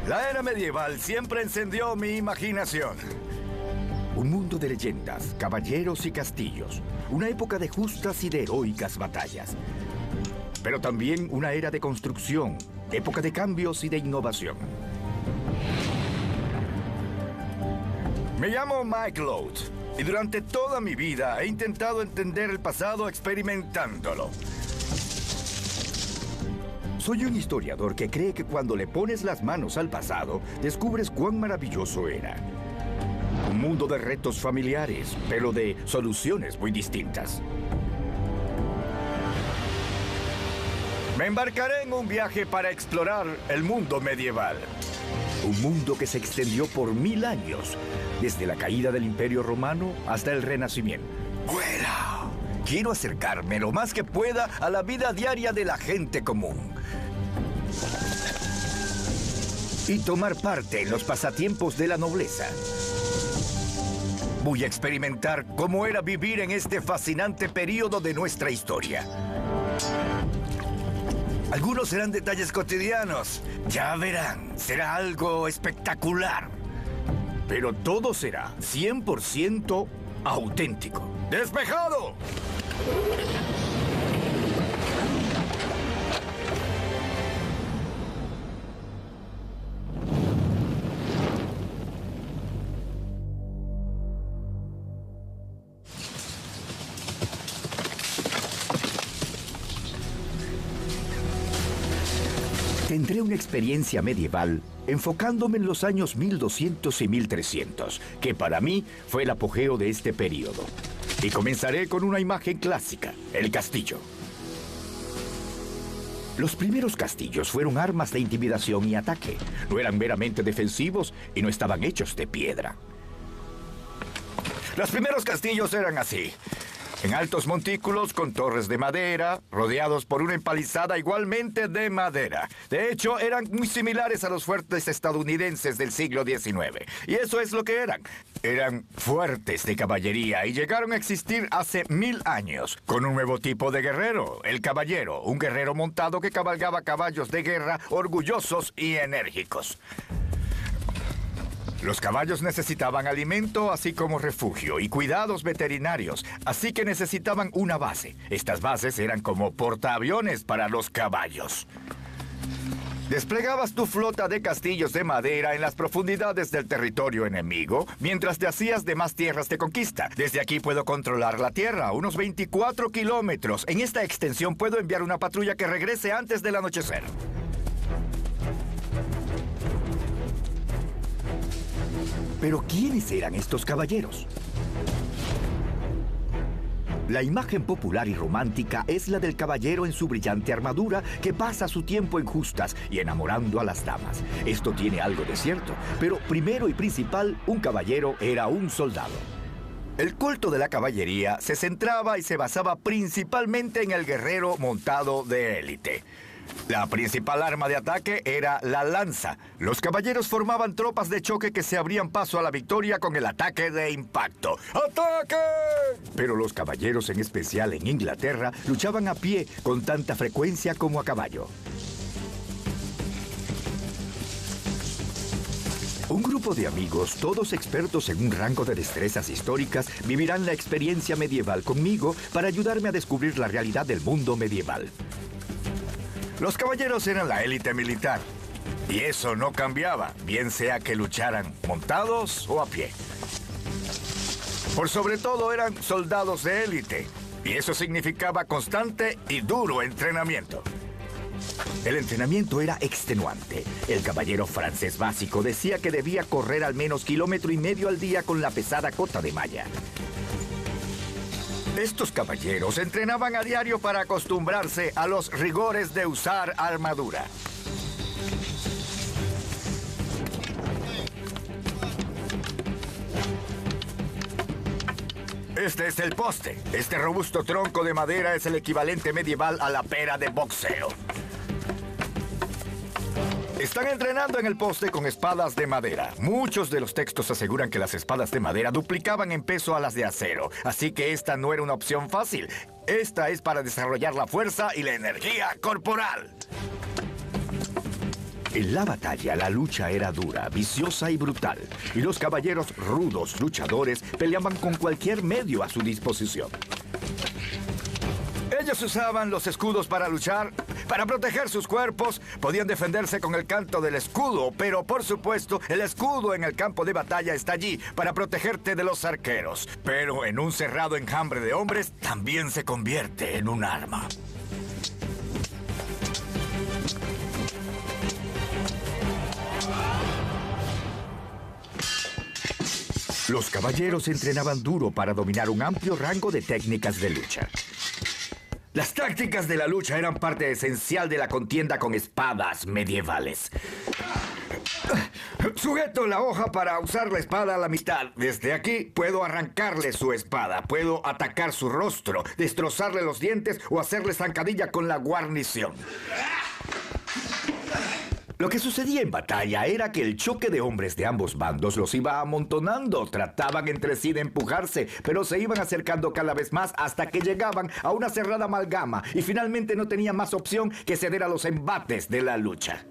La era medieval siempre encendió mi imaginación. Un mundo de leyendas, caballeros y castillos. Una época de justas y de heroicas batallas. Pero también una era de construcción, época de cambios y de innovación. Me llamo Mike Lode, y durante toda mi vida he intentado entender el pasado experimentándolo. Soy un historiador que cree que cuando le pones las manos al pasado, descubres cuán maravilloso era. Un mundo de retos familiares, pero de soluciones muy distintas. Me embarcaré en un viaje para explorar el mundo medieval. Un mundo que se extendió por 1000 años, desde la caída del Imperio Romano hasta el Renacimiento. ¡Vuela! Quiero acercarme lo más que pueda a la vida diaria de la gente común. Y tomar parte en los pasatiempos de la nobleza. Voy a experimentar cómo era vivir en este fascinante periodo de nuestra historia. Algunos serán detalles cotidianos. Ya verán, será algo espectacular. Pero todo será 100% auténtico. ¡Despejado! Tendré una experiencia medieval enfocándome en los años 1200 y 1300, que para mí fue el apogeo de este periodo. Y comenzaré con una imagen clásica, el castillo. Los primeros castillos fueron armas de intimidación y ataque. No eran meramente defensivos y no estaban hechos de piedra. Los primeros castillos eran así. En altos montículos con torres de madera, rodeados por una empalizada igualmente de madera. De hecho, eran muy similares a los fuertes estadounidenses del siglo XIX. Y eso es lo que eran. Eran fuertes de caballería y llegaron a existir hace 1000 años, con un nuevo tipo de guerrero, el caballero, un guerrero montado que cabalgaba caballos de guerra orgullosos y enérgicos. Los caballos necesitaban alimento, así como refugio y cuidados veterinarios, así que necesitaban una base. Estas bases eran como portaaviones para los caballos. Desplegabas tu flota de castillos de madera en las profundidades del territorio enemigo, mientras te hacías de más tierras de conquista. Desde aquí puedo controlar la tierra, unos 24 kilómetros. En esta extensión puedo enviar una patrulla que regrese antes del anochecer. Pero ¿quiénes eran estos caballeros? La imagen popular y romántica es la del caballero en su brillante armadura que pasa su tiempo en justas y enamorando a las damas. Esto tiene algo de cierto, pero primero y principal, un caballero era un soldado. El culto de la caballería se centraba y se basaba principalmente en el guerrero montado de élite. La principal arma de ataque era la lanza. Los caballeros formaban tropas de choque que se abrían paso a la victoria con el ataque de impacto. ¡Ataque! Pero los caballeros, en especial en Inglaterra, luchaban a pie con tanta frecuencia como a caballo. Un grupo de amigos, todos expertos en un rango de destrezas históricas, vivirán la experiencia medieval conmigo para ayudarme a descubrir la realidad del mundo medieval. Los caballeros eran la élite militar, y eso no cambiaba, bien sea que lucharan montados o a pie. Por sobre todo eran soldados de élite, y eso significaba constante y duro entrenamiento. El entrenamiento era extenuante. El caballero francés básico decía que debía correr al menos 1,5 kilómetros al día con la pesada cota de malla. Estos caballeros entrenaban a diario para acostumbrarse a los rigores de usar armadura. Este es el poste. Este robusto tronco de madera es el equivalente medieval a la pera de boxeo. Están entrenando en el poste con espadas de madera. Muchos de los textos aseguran que las espadas de madera duplicaban en peso a las de acero, así que esta no era una opción fácil. Esta es para desarrollar la fuerza y la energía corporal. En la batalla, la lucha era dura, viciosa y brutal, y los caballeros rudos, luchadores, peleaban con cualquier medio a su disposición. Ellos usaban los escudos para luchar, para proteger sus cuerpos, podían defenderse con el canto del escudo, pero por supuesto, el escudo en el campo de batalla está allí para protegerte de los arqueros. Pero en un cerrado enjambre de hombres, también se convierte en un arma. Los caballeros entrenaban duro para dominar un amplio rango de técnicas de lucha. Las tácticas de la lucha eran parte esencial de la contienda con espadas medievales. Sujeto la hoja para usar la espada a la mitad. Desde aquí puedo arrancarle su espada, puedo atacar su rostro, destrozarle los dientes o hacerle zancadilla con la guarnición. Lo que sucedía en batalla era que el choque de hombres de ambos bandos los iba amontonando. Trataban entre sí de empujarse, pero se iban acercando cada vez más hasta que llegaban a una cerrada amalgama y finalmente no tenían más opción que ceder a los embates de la lucha.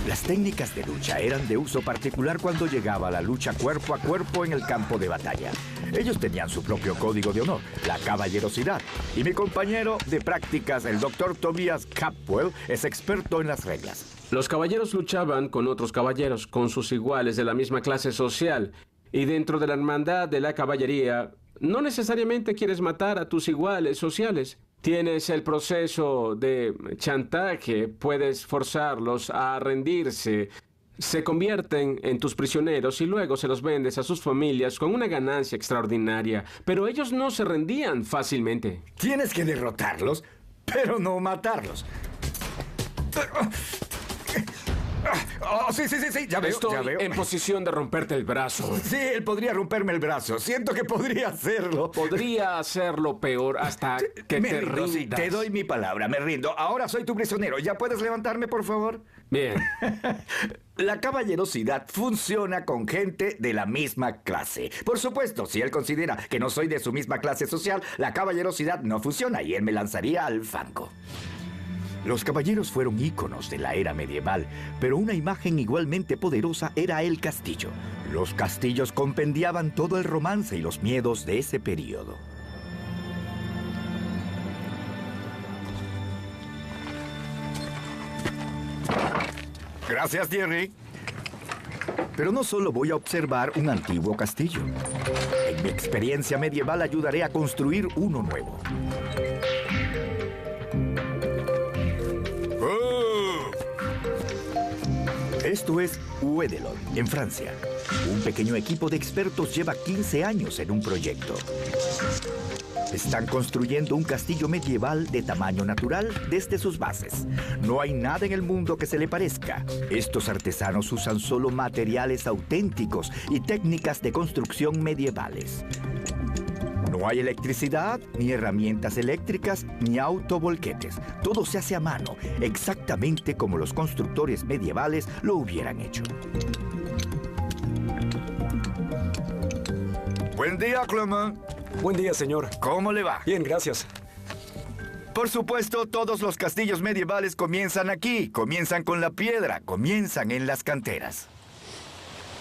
Las técnicas de lucha eran de uso particular cuando llegaba la lucha cuerpo a cuerpo en el campo de batalla. Ellos tenían su propio código de honor, la caballerosidad. Y mi compañero de prácticas, el Dr. Tobias Capwell, es experto en las reglas. Los caballeros luchaban con otros caballeros, con sus iguales de la misma clase social. Y dentro de la hermandad de la caballería, no necesariamente quieres matar a tus iguales sociales. Tienes el proceso de chantaje, puedes forzarlos a rendirse. Se convierten en tus prisioneros y luego se los vendes a sus familias con una ganancia extraordinaria. Pero ellos no se rendían fácilmente. Tienes que derrotarlos, pero no matarlos. Oh, sí, ya veo, Estoy ya veo. en posición de romperte el brazo. Sí, él podría romperme el brazo. Siento que podría hacerlo. Podría hacerlo peor hasta que Me te rindo, sí, rindas. te doy mi palabra, me rindo. Ahora soy tu prisionero. ¿Ya puedes levantarme, por favor? Bien. La caballerosidad funciona con gente de la misma clase. Por supuesto, si él considera que no soy de su misma clase social, la caballerosidad no funciona y él me lanzaría al fango. Los caballeros fueron íconos de la era medieval, pero una imagen igualmente poderosa era el castillo. Los castillos compendiaban todo el romance y los miedos de ese período. Gracias, Jerry. Pero no solo voy a observar un antiguo castillo. En mi experiencia medieval ayudaré a construir uno nuevo. Esto es Ouedelon, en Francia. Un pequeño equipo de expertos lleva 15 años en un proyecto. Están construyendo un castillo medieval de tamaño natural desde sus bases. No hay nada en el mundo que se le parezca. Estos artesanos usan solo materiales auténticos y técnicas de construcción medievales. No hay electricidad, ni herramientas eléctricas, ni autovolquetes. Todo se hace a mano, exactamente como los constructores medievales lo hubieran hecho. Buen día, Clement. Buen día, señor. ¿Cómo le va? Bien, gracias. Por supuesto, todos los castillos medievales comienzan aquí. Comienzan con la piedra, comienzan en las canteras.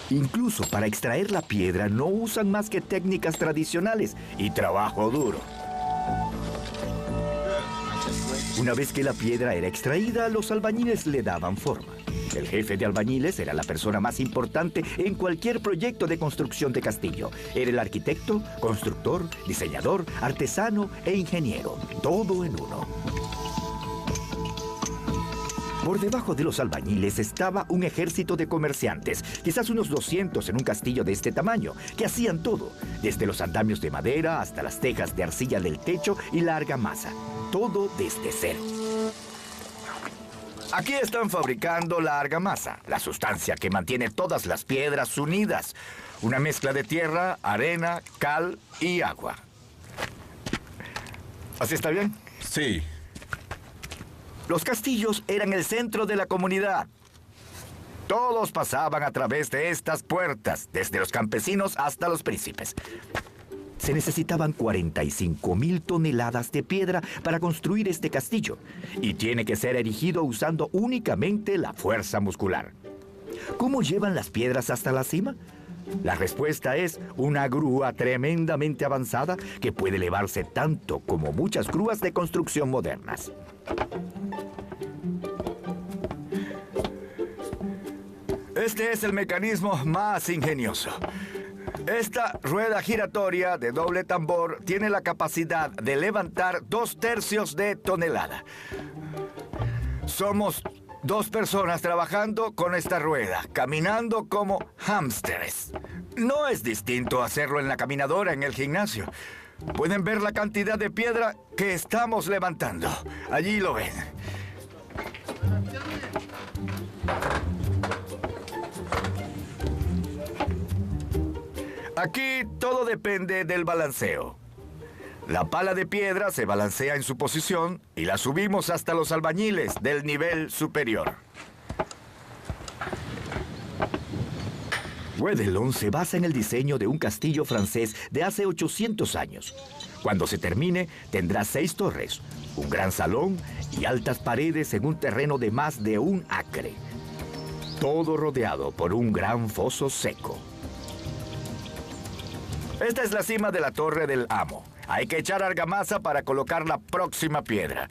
Incluso para extraer la piedra no usan más que técnicas tradicionales y trabajo duro. Una vez que la piedra era extraída, los albañiles le daban forma. El jefe de albañiles era la persona más importante en cualquier proyecto de construcción de castillo. Era el arquitecto, constructor, diseñador, artesano e ingeniero. Todo en uno. Por debajo de los albañiles estaba un ejército de comerciantes, quizás unos 200 en un castillo de este tamaño, que hacían todo, desde los andamios de madera hasta las tejas de arcilla del techo y la argamasa. Todo desde cero. Aquí están fabricando la argamasa, la sustancia que mantiene todas las piedras unidas. Una mezcla de tierra, arena, cal y agua. ¿Así está bien? Sí. Los castillos eran el centro de la comunidad. Todos pasaban a través de estas puertas, desde los campesinos hasta los príncipes. Se necesitaban 45.000 toneladas de piedra para construir este castillo, y tiene que ser erigido usando únicamente la fuerza muscular. ¿Cómo llevan las piedras hasta la cima? La respuesta es una grúa tremendamente avanzada que puede elevarse tanto como muchas grúas de construcción modernas. Este es el mecanismo más ingenioso. Esta rueda giratoria de doble tambor tiene la capacidad de levantar 2/3 de tonelada. Somos 2 personas trabajando con esta rueda, caminando como hámsteres. No es distinto hacerlo en la caminadora en el gimnasio. Pueden ver la cantidad de piedra que estamos levantando. Allí lo ven. Aquí todo depende del balanceo. La pala de piedra se balancea en su posición y la subimos hasta los albañiles del nivel superior. Guédelon se basa en el diseño de un castillo francés de hace 800 años. Cuando se termine, tendrá 6 torres, un gran salón y altas paredes en un terreno de más de 1 acre. Todo rodeado por un gran foso seco. Esta es la cima de la Torre del Amo. Hay que echar argamasa para colocar la próxima piedra.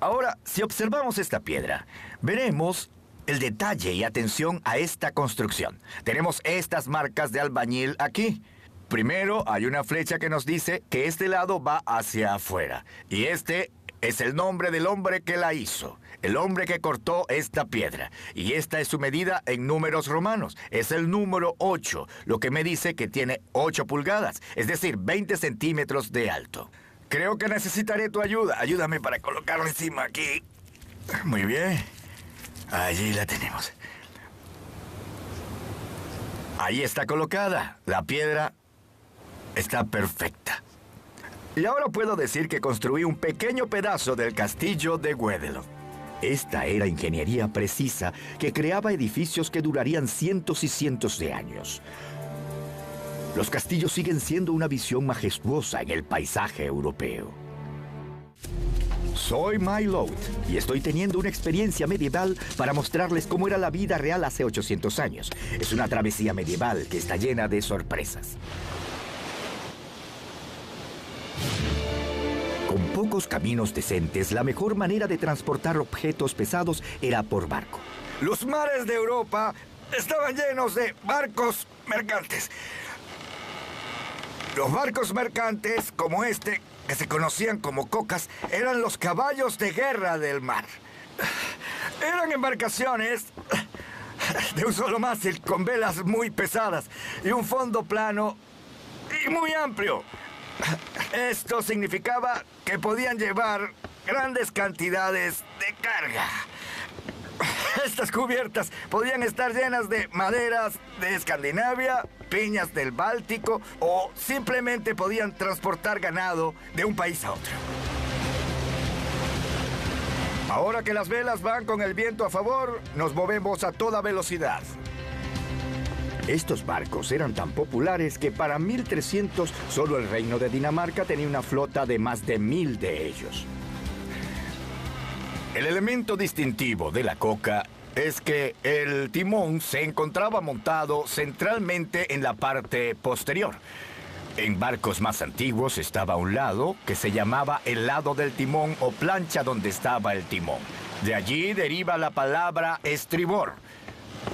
Ahora, si observamos esta piedra, veremos el detalle y atención a esta construcción. Tenemos estas marcas de albañil aquí. Primero, hay una flecha que nos dice que este lado va hacia afuera. Y este es el nombre del hombre que la hizo. El hombre que cortó esta piedra. Y esta es su medida en números romanos. Es el número 8, lo que me dice que tiene 8 pulgadas, es decir, 20 centímetros de alto. Creo que necesitaré tu ayuda. Ayúdame para colocarla encima aquí. Muy bien. Allí la tenemos. Ahí está colocada. La piedra está perfecta. Y ahora puedo decir que construí un pequeño pedazo del castillo de Guédelon. Esta era ingeniería precisa que creaba edificios que durarían cientos y cientos de años. Los castillos siguen siendo una visión majestuosa en el paisaje europeo. Soy Mylord y estoy teniendo una experiencia medieval para mostrarles cómo era la vida real hace 800 años. Es una travesía medieval que está llena de sorpresas. Con pocos caminos decentes, la mejor manera de transportar objetos pesados era por barco. Los mares de Europa estaban llenos de barcos mercantes. Los barcos mercantes, como este, que se conocían como cocas, eran los caballos de guerra del mar. Eran embarcaciones de un solo mástil, con velas muy pesadas y un fondo plano y muy amplio. Esto significaba que podían llevar grandes cantidades de carga. Estas cubiertas podían estar llenas de maderas de Escandinavia, piñas del Báltico o simplemente podían transportar ganado de un país a otro. Ahora que las velas van con el viento a favor, nos movemos a toda velocidad. Estos barcos eran tan populares que para 1300 solo el Reino de Dinamarca tenía una flota de más de 1000 de ellos. El elemento distintivo de la coca es que el timón se encontraba montado centralmente en la parte posterior. En barcos más antiguos estaba un lado que se llamaba el lado del timón o plancha donde estaba el timón. De allí deriva la palabra estribor.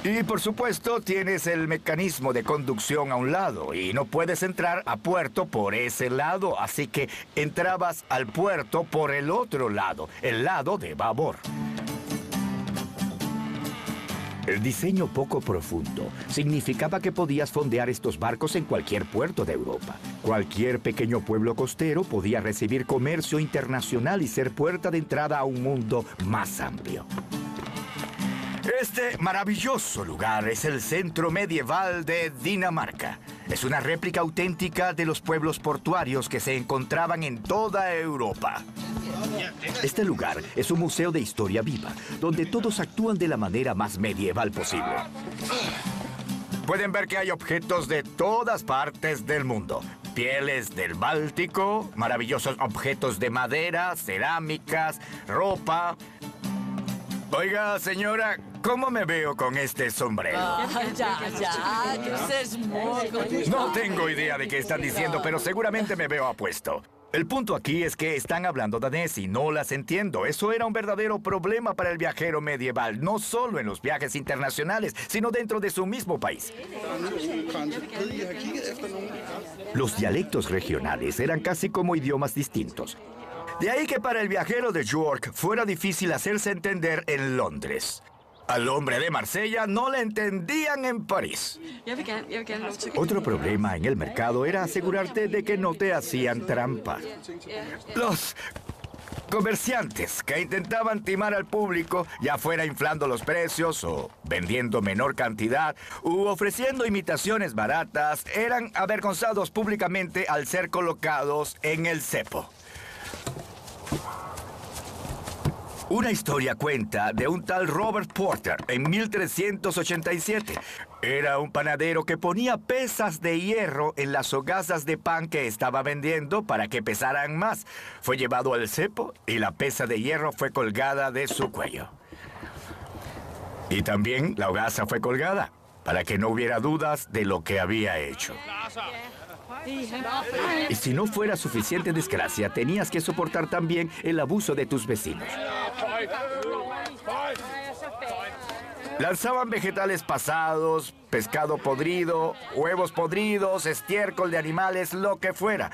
Y por supuesto tienes el mecanismo de conducción a un lado y no puedes entrar a puerto por ese lado, así que entrabas al puerto por el otro lado, el lado de babor. El diseño poco profundo significaba que podías fondear estos barcos en cualquier puerto de Europa. Cualquier pequeño pueblo costero podía recibir comercio internacional y ser puerta de entrada a un mundo más amplio. Este maravilloso lugar es el centro medieval de Dinamarca. Es una réplica auténtica de los pueblos portuarios que se encontraban en toda Europa. Este lugar es un museo de historia viva, donde todos actúan de la manera más medieval posible. Pueden ver que hay objetos de todas partes del mundo. pieles del Báltico, maravillosos objetos de madera, cerámicas, ropa. Oiga, señora, ¿cómo me veo con este sombrero? Que usted es muy... No tengo idea de qué están diciendo, pero seguramente me veo apuesto. El punto aquí es que están hablando danés y no las entiendo. Eso era un verdadero problema para el viajero medieval, no solo en los viajes internacionales, sino dentro de su mismo país. Los dialectos regionales eran casi como idiomas distintos. De ahí que para el viajero de York fuera difícil hacerse entender en Londres. Al hombre de Marsella no le entendían en París. Otro problema en el mercado era asegurarte de que no te hacían trampa. Los comerciantes que intentaban timar al público, ya fuera inflando los precios o vendiendo menor cantidad u ofreciendo imitaciones baratas, eran avergonzados públicamente al ser colocados en el cepo. Una historia cuenta de un tal Robert Porter en 1387. Era un panadero que ponía pesas de hierro en las hogazas de pan que estaba vendiendo para que pesaran más. Fue llevado al cepo y la pesa de hierro fue colgada de su cuello. Y también la hogaza fue colgada para que no hubiera dudas de lo que había hecho. Y si no fuera suficiente desgracia, tenías que soportar también el abuso de tus vecinos. Lanzaban vegetales pasados, pescado podrido, huevos podridos, estiércol de animales, lo que fuera.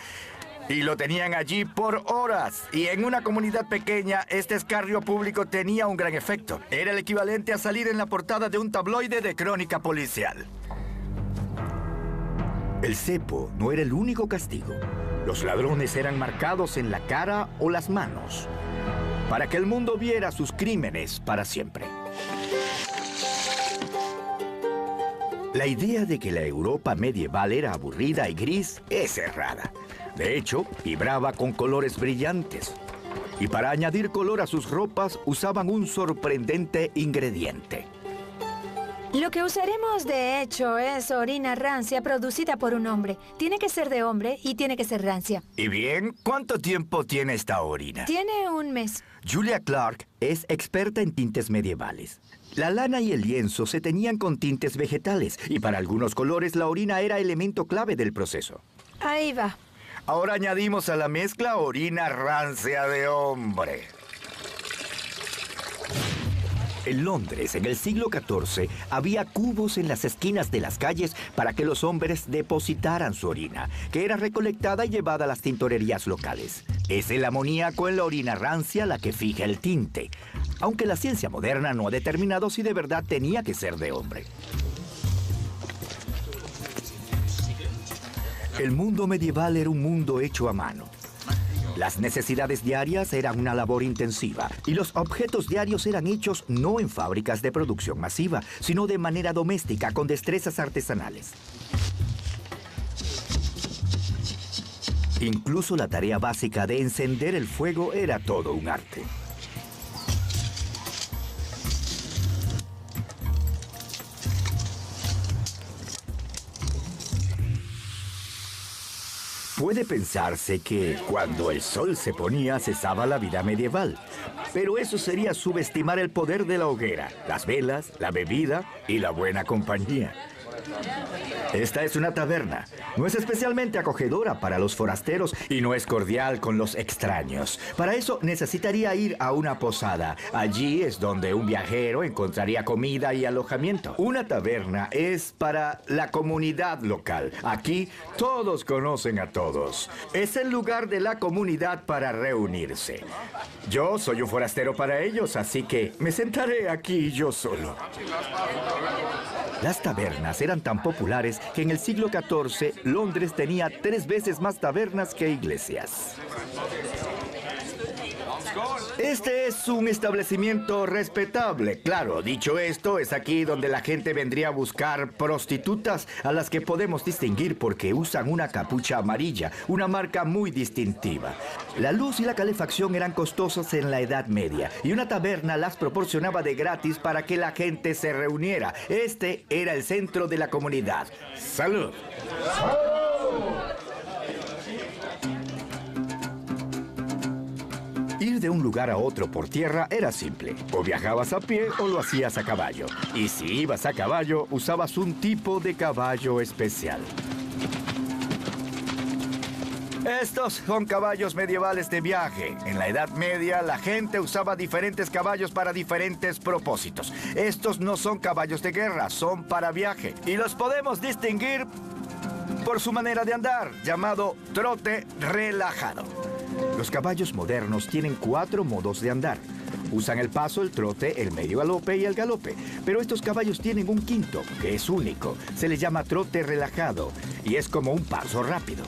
Y lo tenían allí por horas. Y en una comunidad pequeña, este escarnio público tenía un gran efecto. Era el equivalente a salir en la portada de un tabloide de crónica policial. El cepo no era el único castigo. Los ladrones eran marcados en la cara o las manos, para que el mundo viera sus crímenes para siempre. La idea de que la Europa medieval era aburrida y gris es errada. De hecho, vibraba con colores brillantes. Y para añadir color a sus ropas, usaban un sorprendente ingrediente. Lo que usaremos, de hecho, es orina rancia producida por un hombre. Tiene que ser de hombre y tiene que ser rancia. ¿Y bien? ¿Cuánto tiempo tiene esta orina? Tiene un mes. Julia Clark es experta en tintes medievales. La lana y el lienzo se teñían con tintes vegetales y para algunos colores la orina era elemento clave del proceso. Ahí va. Ahora añadimos a la mezcla orina rancia de hombre. En Londres, en el siglo XIV, había cubos en las esquinas de las calles para que los hombres depositaran su orina, que era recolectada y llevada a las tintorerías locales. Es el amoníaco en la orina rancia la que fija el tinte, aunque la ciencia moderna no ha determinado si de verdad tenía que ser de hombre. El mundo medieval era un mundo hecho a mano. Las necesidades diarias eran una labor intensiva y los objetos diarios eran hechos no en fábricas de producción masiva, sino de manera doméstica con destrezas artesanales. Incluso la tarea básica de encender el fuego era todo un arte. Puede pensarse que cuando el sol se ponía cesaba la vida medieval, pero eso sería subestimar el poder de la hoguera, las velas, la bebida y la buena compañía. Esta es una taberna. No es especialmente acogedora para los forasteros y no es cordial con los extraños. Para eso necesitaría ir a una posada. Allí es donde un viajero encontraría comida y alojamiento. Una taberna es para la comunidad local. Aquí todos conocen a todos. Es el lugar de la comunidad para reunirse. Yo soy un forastero para ellos, así que me sentaré aquí yo solo. Las tabernas eran tan populares que en el siglo XIV Londres tenía 3 veces más tabernas que iglesias. Este es un establecimiento respetable. Claro, dicho esto, es aquí donde la gente vendría a buscar prostitutas a las que podemos distinguir porque usan una capucha amarilla, una marca muy distintiva. La luz y la calefacción eran costosas en la Edad Media y una taberna las proporcionaba de gratis para que la gente se reuniera. Este era el centro de la comunidad. ¡Salud! Ir de un lugar a otro por tierra era simple. O viajabas a pie o lo hacías a caballo. Y si ibas a caballo, usabas un tipo de caballo especial. Estos son caballos medievales de viaje. En la Edad Media, la gente usaba diferentes caballos para diferentes propósitos. Estos no son caballos de guerra, son para viaje. Y los podemos distinguir por su manera de andar, llamado trote relajado. Los caballos modernos tienen 4 modos de andar. Usan el paso, el trote, el medio galope y el galope. Pero estos caballos tienen un quinto, que es único. Se le llama trote relajado y es como un paso rápido.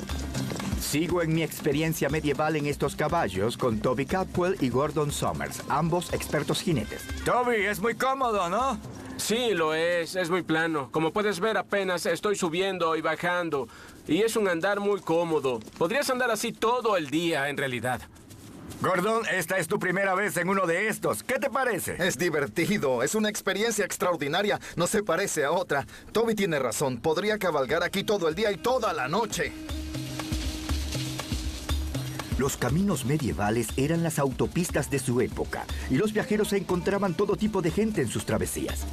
Sigo en mi experiencia medieval en estos caballos con Toby Capwell y Gordon Somers, ambos expertos jinetes. Toby, es muy cómodo, ¿no? Sí, lo es muy plano. Como puedes ver, apenas estoy subiendo y bajando. Y es un andar muy cómodo. Podrías andar así todo el día, en realidad. Gordon, esta es tu primera vez en uno de estos. ¿Qué te parece? Es divertido, es una experiencia extraordinaria. No se parece a otra. Toby tiene razón. Podría cabalgar aquí todo el día y toda la noche. Los caminos medievales eran las autopistas de su época y los viajeros encontraban todo tipo de gente en sus travesías.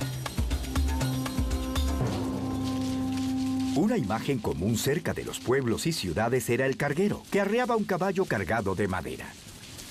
Una imagen común cerca de los pueblos y ciudades era el carguero, que arreaba un caballo cargado de madera.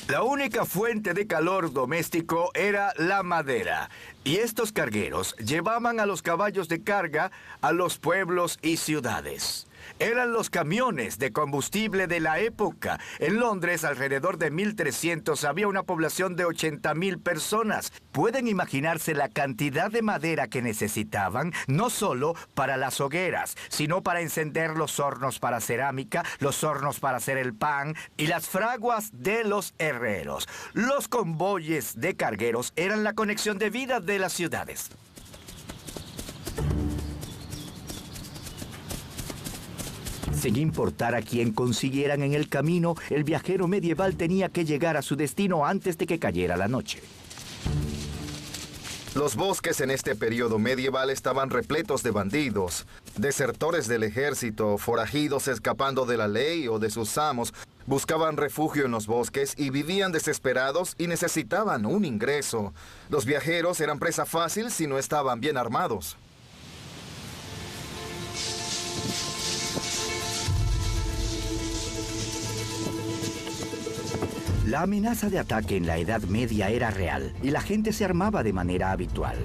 La única fuente de calor doméstico era la madera, y estos cargueros llevaban a los caballos de carga a los pueblos y ciudades. Eran los camiones de combustible de la época. En Londres, alrededor de 1300, había una población de 80,000 personas. Pueden imaginarse la cantidad de madera que necesitaban, no solo para las hogueras, sino para encender los hornos para cerámica, los hornos para hacer el pan y las fraguas de los herreros. Los convoyes de cargueros eran la conexión de vida de las ciudades. Sin importar a quién consiguieran en el camino, el viajero medieval tenía que llegar a su destino antes de que cayera la noche. Los bosques en este periodo medieval estaban repletos de bandidos, desertores del ejército, forajidos escapando de la ley o de sus amos. Buscaban refugio en los bosques y vivían desesperados y necesitaban un ingreso. Los viajeros eran presa fácil si no estaban bien armados. La amenaza de ataque en la Edad Media era real y la gente se armaba de manera habitual.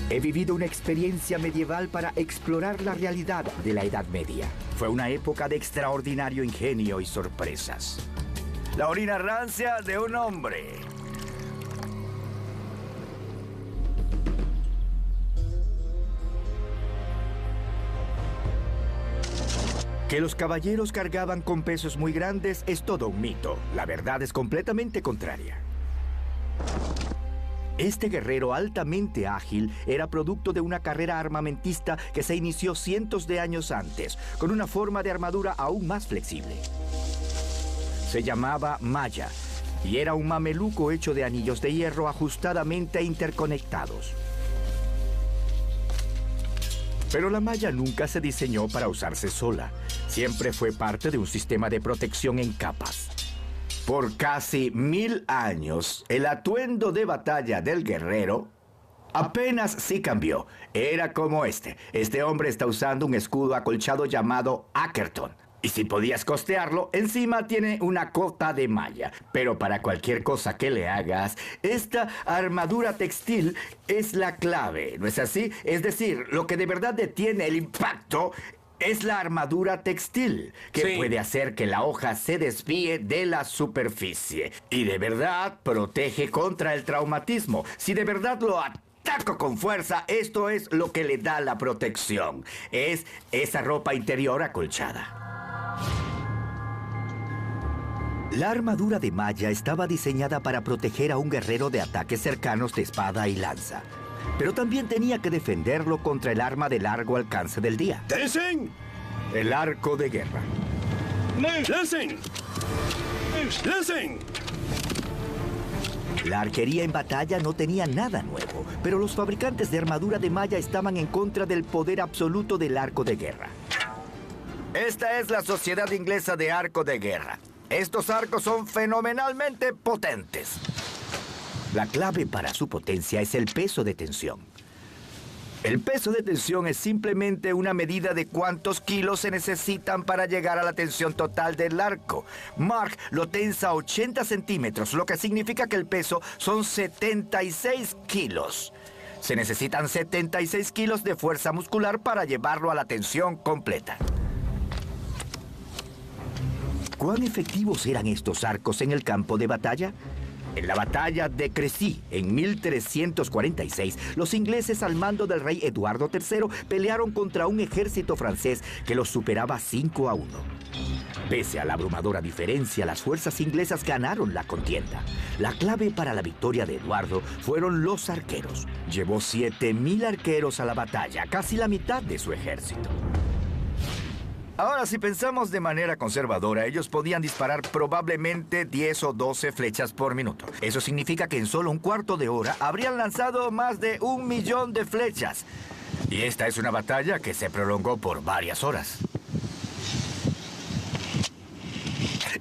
He vivido una experiencia medieval para explorar la realidad de la Edad Media. Fue una época de extraordinario ingenio y sorpresas. La orina rancia de un hombre. Que los caballeros cargaban con pesos muy grandes es todo un mito. La verdad es completamente contraria. Este guerrero altamente ágil era producto de una carrera armamentista que se inició cientos de años antes, con una forma de armadura aún más flexible. Se llamaba malla y era un mameluco hecho de anillos de hierro ajustadamente interconectados. Pero la malla nunca se diseñó para usarse sola. Siempre fue parte de un sistema de protección en capas. Por casi 1000 años, el atuendo de batalla del guerrero apenas sí cambió. Era como este. Este hombre está usando un escudo acolchado llamado Ackerton. Y si podías costearlo, encima tiene una cota de malla. Pero para cualquier cosa que le hagas, esta armadura textil es la clave, ¿no es así? Es decir, lo que de verdad detiene el impacto es la armadura textil, que puede hacer que la hoja se desvíe de la superficie. Y de verdad protege contra el traumatismo. Si de verdad lo ataco con fuerza, esto es lo que le da la protección. Es esa ropa interior acolchada. La armadura de malla estaba diseñada para proteger a un guerrero de ataques cercanos de espada y lanza. Pero también tenía que defenderlo contra el arma de largo alcance del día. ¡Listen! El arco de guerra. ¡Listen! ¡Listen! La arquería en batalla no tenía nada nuevo, pero los fabricantes de armadura de malla estaban en contra del poder absoluto del arco de guerra. Esta es la Sociedad Inglesa de Arco de Guerra. Estos arcos son fenomenalmente potentes. La clave para su potencia es el peso de tensión. El peso de tensión es simplemente una medida de cuántos kilos se necesitan para llegar a la tensión total del arco. Mark lo tensa a 80 centímetros, lo que significa que el peso son 76 kilos. Se necesitan 76 kilos de fuerza muscular para llevarlo a la tensión completa. ¿Cuán efectivos eran estos arcos en el campo de batalla? En la batalla de Crecy, en 1346, los ingleses al mando del rey Eduardo III pelearon contra un ejército francés que los superaba 5-1. Pese a la abrumadora diferencia, las fuerzas inglesas ganaron la contienda. La clave para la victoria de Eduardo fueron los arqueros. Llevó 7,000 arqueros a la batalla, casi la mitad de su ejército. Ahora, si pensamos de manera conservadora, ellos podían disparar probablemente 10 o 12 flechas por minuto. Eso significa que en solo un cuarto de hora habrían lanzado más de 1,000,000 de flechas. Y esta es una batalla que se prolongó por varias horas.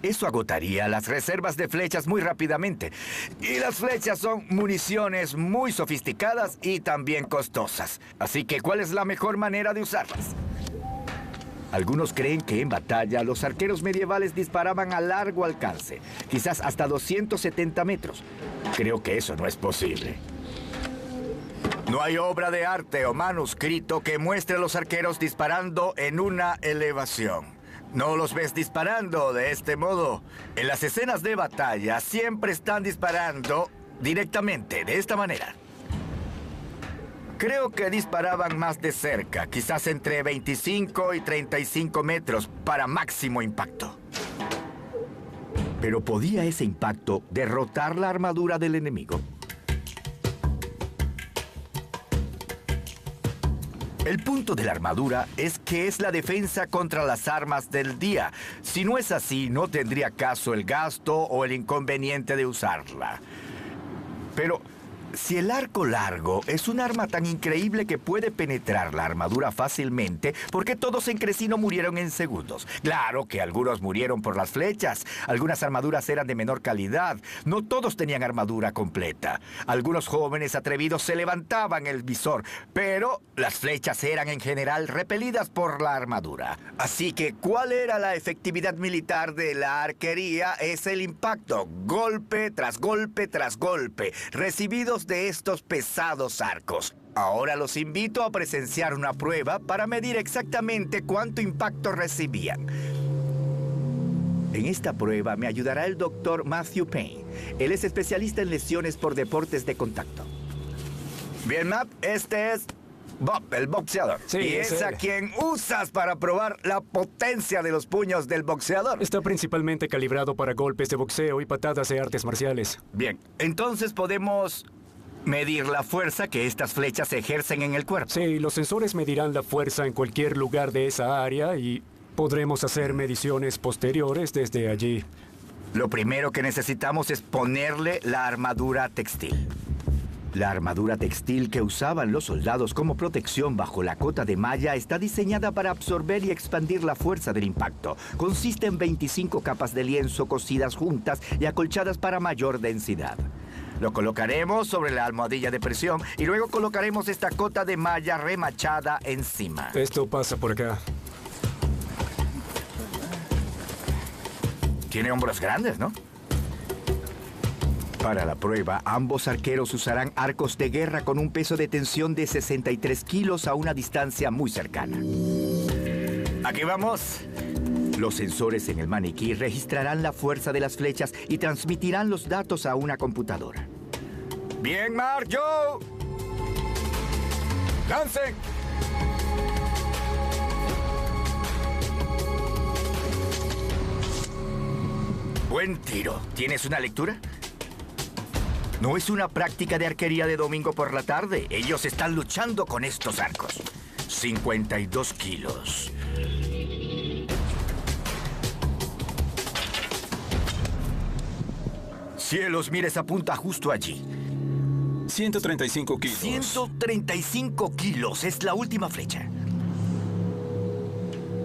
Eso agotaría las reservas de flechas muy rápidamente. Y las flechas son municiones muy sofisticadas y también costosas. Así que, ¿cuál es la mejor manera de usarlas? Algunos creen que en batalla los arqueros medievales disparaban a largo alcance, quizás hasta 270 metros. Creo que eso no es posible. No hay obra de arte o manuscrito que muestre a los arqueros disparando en una elevación. No los ves disparando de este modo. En las escenas de batalla siempre están disparando directamente, de esta manera. Creo que disparaban más de cerca, quizás entre 25 y 35 metros para máximo impacto. Pero ¿podía ese impacto derrotar la armadura del enemigo? El punto de la armadura es que es la defensa contra las armas del día. Si no es así, no tendría caso el gasto o el inconveniente de usarla. Pero si el arco largo es un arma tan increíble que puede penetrar la armadura fácilmente, ¿por qué todos en Crecy no murieron en segundos? Claro que algunos murieron por las flechas. Algunas armaduras eran de menor calidad. No todos tenían armadura completa. Algunos jóvenes atrevidos se levantaban el visor, pero las flechas eran en general repelidas por la armadura. Así que, ¿cuál era la efectividad militar de la arquería? Es el impacto, golpe tras golpe tras golpe, recibidos de estos pesados arcos. Ahora los invito a presenciar una prueba para medir exactamente cuánto impacto recibían. En esta prueba me ayudará el doctor Matthew Payne. Él es especialista en lesiones por deportes de contacto. Bien, Matt, este es Bob, el boxeador. Sí, y es a quien usas para probar la potencia de los puños del boxeador. Está principalmente calibrado para golpes de boxeo y patadas de artes marciales. Bien, entonces podemos medir la fuerza que estas flechas ejercen en el cuerpo. Sí, los sensores medirán la fuerza en cualquier lugar de esa área y podremos hacer mediciones posteriores desde allí. Lo primero que necesitamos es ponerle la armadura textil. La armadura textil que usaban los soldados como protección bajo la cota de malla está diseñada para absorber y expandir la fuerza del impacto. Consiste en 25 capas de lienzo cosidas juntas y acolchadas para mayor densidad. Lo colocaremos sobre la almohadilla de presión y luego colocaremos esta cota de malla remachada encima. Esto pasa por acá. Tiene hombros grandes, ¿no? Para la prueba, ambos arqueros usarán arcos de guerra con un peso de tensión de 63 kilos a una distancia muy cercana. ¡Aquí vamos! Los sensores en el maniquí registrarán la fuerza de las flechas y transmitirán los datos a una computadora. ¡Bien, Mark, Joe! ¡Lancen! Buen tiro. ¿Tienes una lectura? No es una práctica de arquería de domingo por la tarde. Ellos están luchando con estos arcos. 52 kilos. Cielos, mire, esa punta justo allí. 135 kilos. 135 kilos, es la última flecha.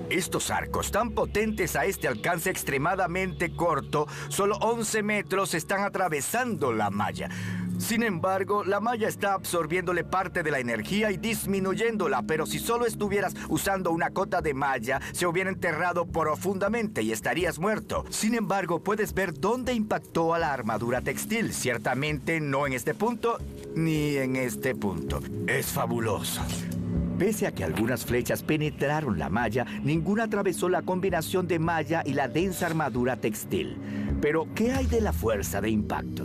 Estos arcos tan potentes a este alcance extremadamente corto, solo 11 metros están atravesando la malla. Sin embargo, la malla está absorbiéndole parte de la energía y disminuyéndola, pero si solo estuvieras usando una cota de malla, se hubiera enterrado profundamente y estarías muerto. Sin embargo, puedes ver dónde impactó a la armadura textil. Ciertamente no en este punto, ni en este punto. Es fabuloso. Pese a que algunas flechas penetraron la malla, ninguna atravesó la combinación de malla y la densa armadura textil. Pero, ¿qué hay de la fuerza de impacto?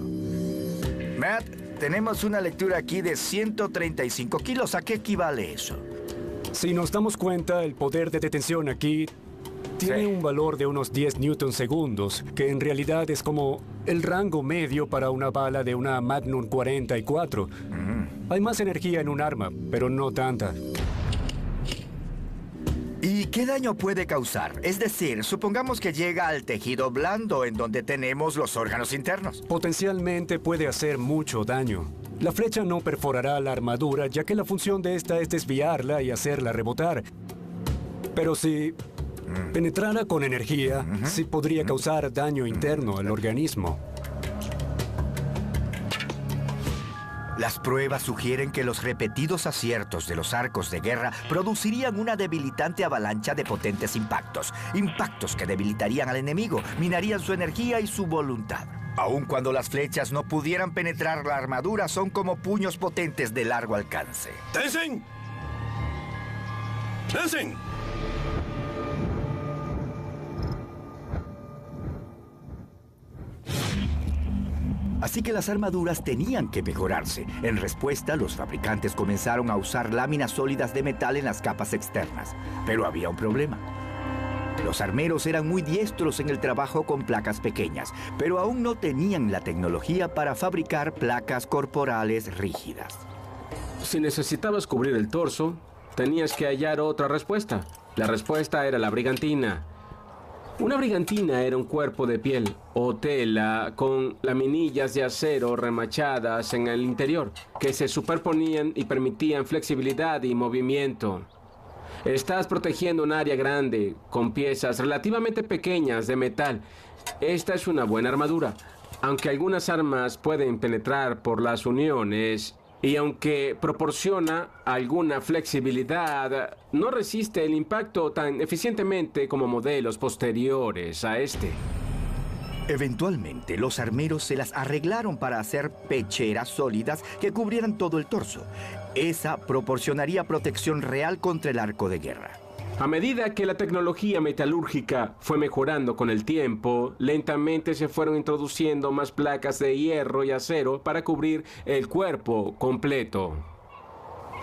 Matt, tenemos una lectura aquí de 135 kilos. ¿A qué equivale eso? Si nos damos cuenta, el poder de detención aquí tiene un valor de unos 10 newton segundos, que en realidad es como el rango medio para una bala de una Magnum 44. Hay más energía en un arma, pero no tanta. ¿Y qué daño puede causar? Es decir, supongamos que llega al tejido blando en donde tenemos los órganos internos. Potencialmente puede hacer mucho daño. La flecha no perforará la armadura, ya que la función de esta es desviarla y hacerla rebotar. Pero si penetrara con energía, sí podría causar daño interno al organismo. Las pruebas sugieren que los repetidos aciertos de los arcos de guerra producirían una debilitante avalancha de potentes impactos. Impactos que debilitarían al enemigo, minarían su energía y su voluntad. Aun cuando las flechas no pudieran penetrar la armadura, son como puños potentes de largo alcance. ¡Tenzin! ¡Tenzin! Así que las armaduras tenían que mejorarse. En respuesta, los fabricantes comenzaron a usar láminas sólidas de metal en las capas externas. Pero había un problema. Los armeros eran muy diestros en el trabajo con placas pequeñas, pero aún no tenían la tecnología para fabricar placas corporales rígidas. Si necesitabas cubrir el torso, tenías que hallar otra respuesta. La respuesta era la brigantina. Una brigantina era un cuerpo de piel o tela con laminillas de acero remachadas en el interior que se superponían y permitían flexibilidad y movimiento. Estás protegiendo un área grande con piezas relativamente pequeñas de metal. Esta es una buena armadura, aunque algunas armas pueden penetrar por las uniones. Y aunque proporciona alguna flexibilidad, no resiste el impacto tan eficientemente como modelos posteriores a este. Eventualmente, los armeros se las arreglaron para hacer pecheras sólidas que cubrieran todo el torso. Esa proporcionaría protección real contra el arco de guerra. A medida que la tecnología metalúrgica fue mejorando con el tiempo, lentamente se fueron introduciendo más placas de hierro y acero para cubrir el cuerpo completo.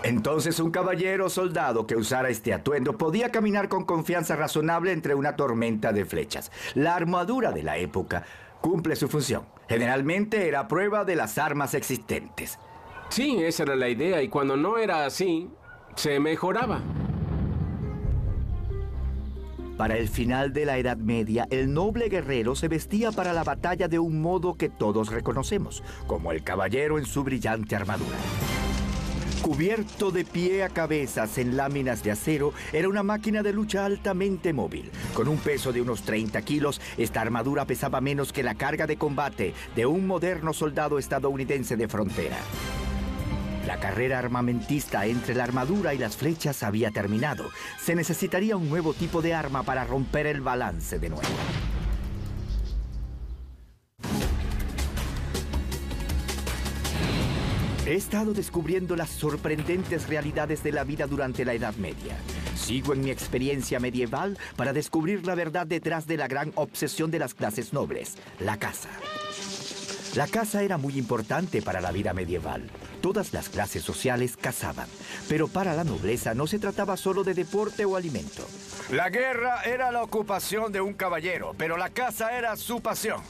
Entonces un caballero soldado que usara este atuendo podía caminar con confianza razonable entre una tormenta de flechas. La armadura de la época cumple su función. Generalmente era prueba de las armas existentes. Sí, esa era la idea, y cuando no era así, se mejoraba. Para el final de la Edad Media, el noble guerrero se vestía para la batalla de un modo que todos reconocemos, como el caballero en su brillante armadura. Cubierto de pie a cabezas en láminas de acero, era una máquina de lucha altamente móvil. Con un peso de unos 30 kilos, esta armadura pesaba menos que la carga de combate de un moderno soldado estadounidense de frontera. La carrera armamentista entre la armadura y las flechas había terminado. Se necesitaría un nuevo tipo de arma para romper el balance de nuevo. He estado descubriendo las sorprendentes realidades de la vida durante la Edad Media. Sigo en mi experiencia medieval para descubrir la verdad detrás de la gran obsesión de las clases nobles, la caza. La caza era muy importante para la vida medieval. Todas las clases sociales cazaban, pero para la nobleza no se trataba solo de deporte o alimento. La guerra era la ocupación de un caballero, pero la caza era su pasión.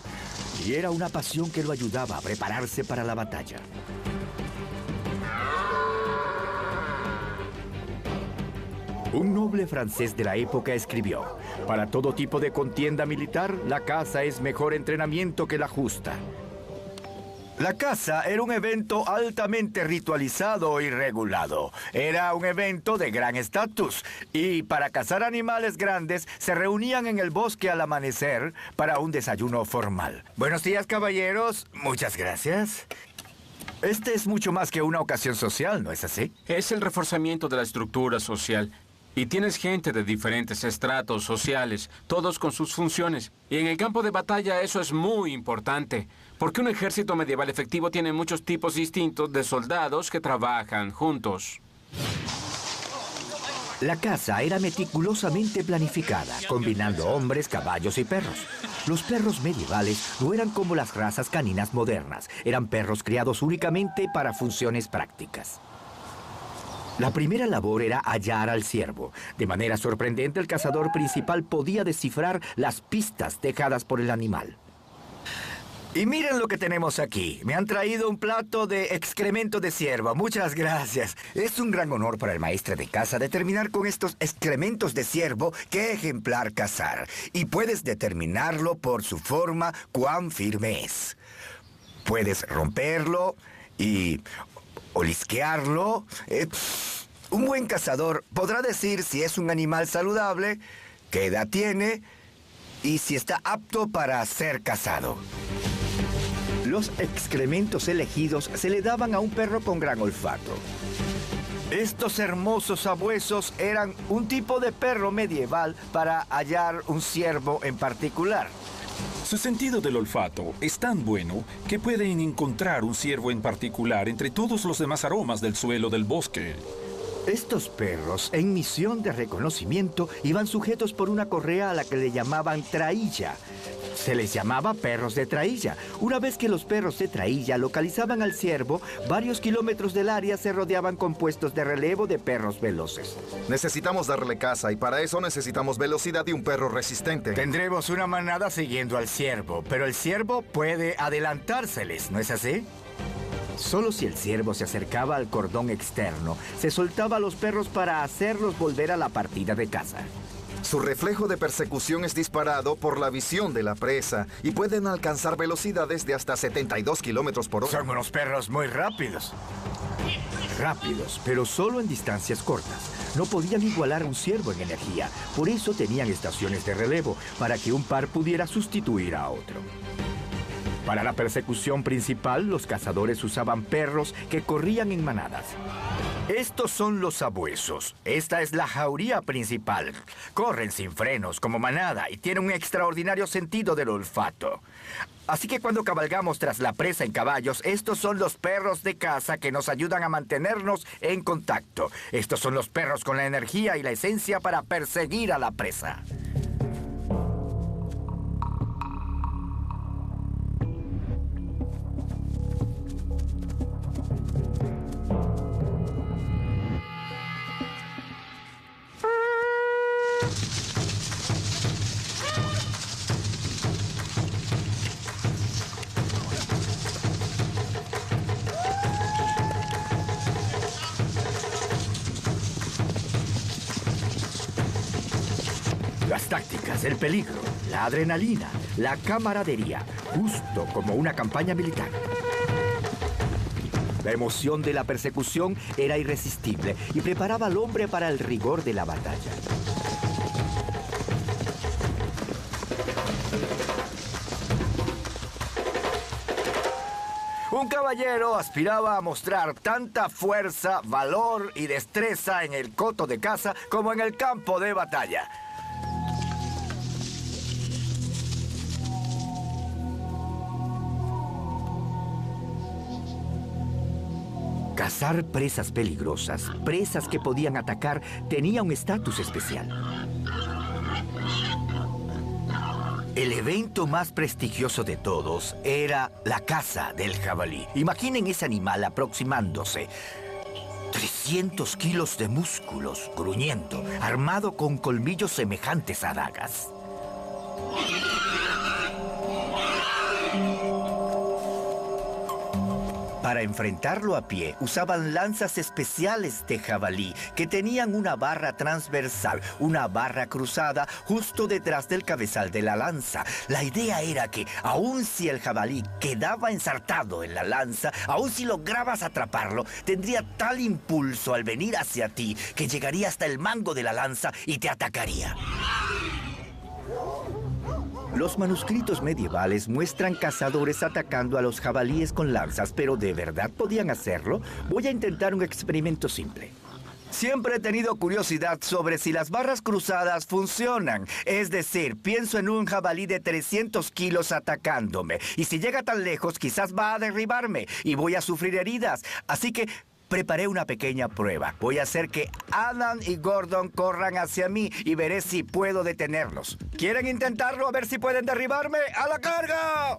Y era una pasión que lo ayudaba a prepararse para la batalla. Un noble francés de la época escribió: para todo tipo de contienda militar, la caza es mejor entrenamiento que la justa. La caza era un evento altamente ritualizado y regulado. Era un evento de gran estatus. Y para cazar animales grandes, se reunían en el bosque al amanecer para un desayuno formal. Buenos días, caballeros. Muchas gracias. Este es mucho más que una ocasión social, ¿no es así? Es el reforzamiento de la estructura social. Y tienes gente de diferentes estratos sociales, todos con sus funciones. Y en el campo de batalla eso es muy importante, porque un ejército medieval efectivo tiene muchos tipos distintos de soldados que trabajan juntos. La caza era meticulosamente planificada, combinando hombres, caballos y perros. Los perros medievales no eran como las razas caninas modernas. Eran perros criados únicamente para funciones prácticas. La primera labor era hallar al ciervo. De manera sorprendente, el cazador principal podía descifrar las pistas dejadas por el animal. Y miren lo que tenemos aquí. Me han traído un plato de excremento de ciervo. Muchas gracias. Es un gran honor para el maestre de caza determinar con estos excrementos de ciervo qué ejemplar cazar. Y puedes determinarlo por su forma, cuán firme es. Puedes romperlo y olisquearlo. Un buen cazador podrá decir si es un animal saludable, qué edad tiene y si está apto para ser cazado. Los excrementos elegidos se le daban a un perro con gran olfato. Estos hermosos sabuesos eran un tipo de perro medieval para hallar un ciervo en particular. Su sentido del olfato es tan bueno que pueden encontrar un ciervo en particular entre todos los demás aromas del suelo del bosque. Estos perros, en misión de reconocimiento, iban sujetos por una correa a la que le llamaban trailla. Se les llamaba perros de trailla. Una vez que los perros de trailla localizaban al ciervo, varios kilómetros del área se rodeaban con puestos de relevo de perros veloces. Necesitamos darle caza y para eso necesitamos velocidad y un perro resistente. Tendremos una manada siguiendo al ciervo, pero el ciervo puede adelantárseles, ¿no es así? Solo si el ciervo se acercaba al cordón externo, se soltaba a los perros para hacerlos volver a la partida de caza. Su reflejo de persecución es disparado por la visión de la presa y pueden alcanzar velocidades de hasta 72 kilómetros por hora. Son unos perros muy rápidos. Rápidos, pero solo en distancias cortas. No podían igualar a un ciervo en energía. Por eso tenían estaciones de relevo, para que un par pudiera sustituir a otro. Para la persecución principal, los cazadores usaban perros que corrían en manadas. Estos son los sabuesos. Esta es la jauría principal. Corren sin frenos, como manada, y tienen un extraordinario sentido del olfato. Así que cuando cabalgamos tras la presa en caballos, estos son los perros de caza que nos ayudan a mantenernos en contacto. Estos son los perros con la energía y la esencia para perseguir a la presa. Las tácticas, el peligro, la adrenalina, la camaradería, justo como una campaña militar. La emoción de la persecución era irresistible y preparaba al hombre para el rigor de la batalla. Un caballero aspiraba a mostrar tanta fuerza, valor y destreza en el coto de caza como en el campo de batalla. Cazar presas peligrosas, presas que podían atacar, tenía un estatus especial. El evento más prestigioso de todos era la caza del jabalí. Imaginen ese animal aproximándose. 300 kilos de músculos, gruñendo, armado con colmillos semejantes a dagas. Para enfrentarlo a pie, usaban lanzas especiales de jabalí que tenían una barra transversal, una barra cruzada justo detrás del cabezal de la lanza. La idea era que, aun si el jabalí quedaba ensartado en la lanza, aun si lograbas atraparlo, tendría tal impulso al venir hacia ti que llegaría hasta el mango de la lanza y te atacaría. Los manuscritos medievales muestran cazadores atacando a los jabalíes con lanzas, pero ¿de verdad podían hacerlo? Voy a intentar un experimento simple. Siempre he tenido curiosidad sobre si las barras cruzadas funcionan. Es decir, pienso en un jabalí de 300 kilos atacándome. Y si llega tan lejos, quizás va a derribarme y voy a sufrir heridas. Así que preparé una pequeña prueba. Voy a hacer que Adam y Gordon corran hacia mí y veré si puedo detenerlos. ¿Quieren intentarlo? A ver si pueden derribarme. ¡A la carga!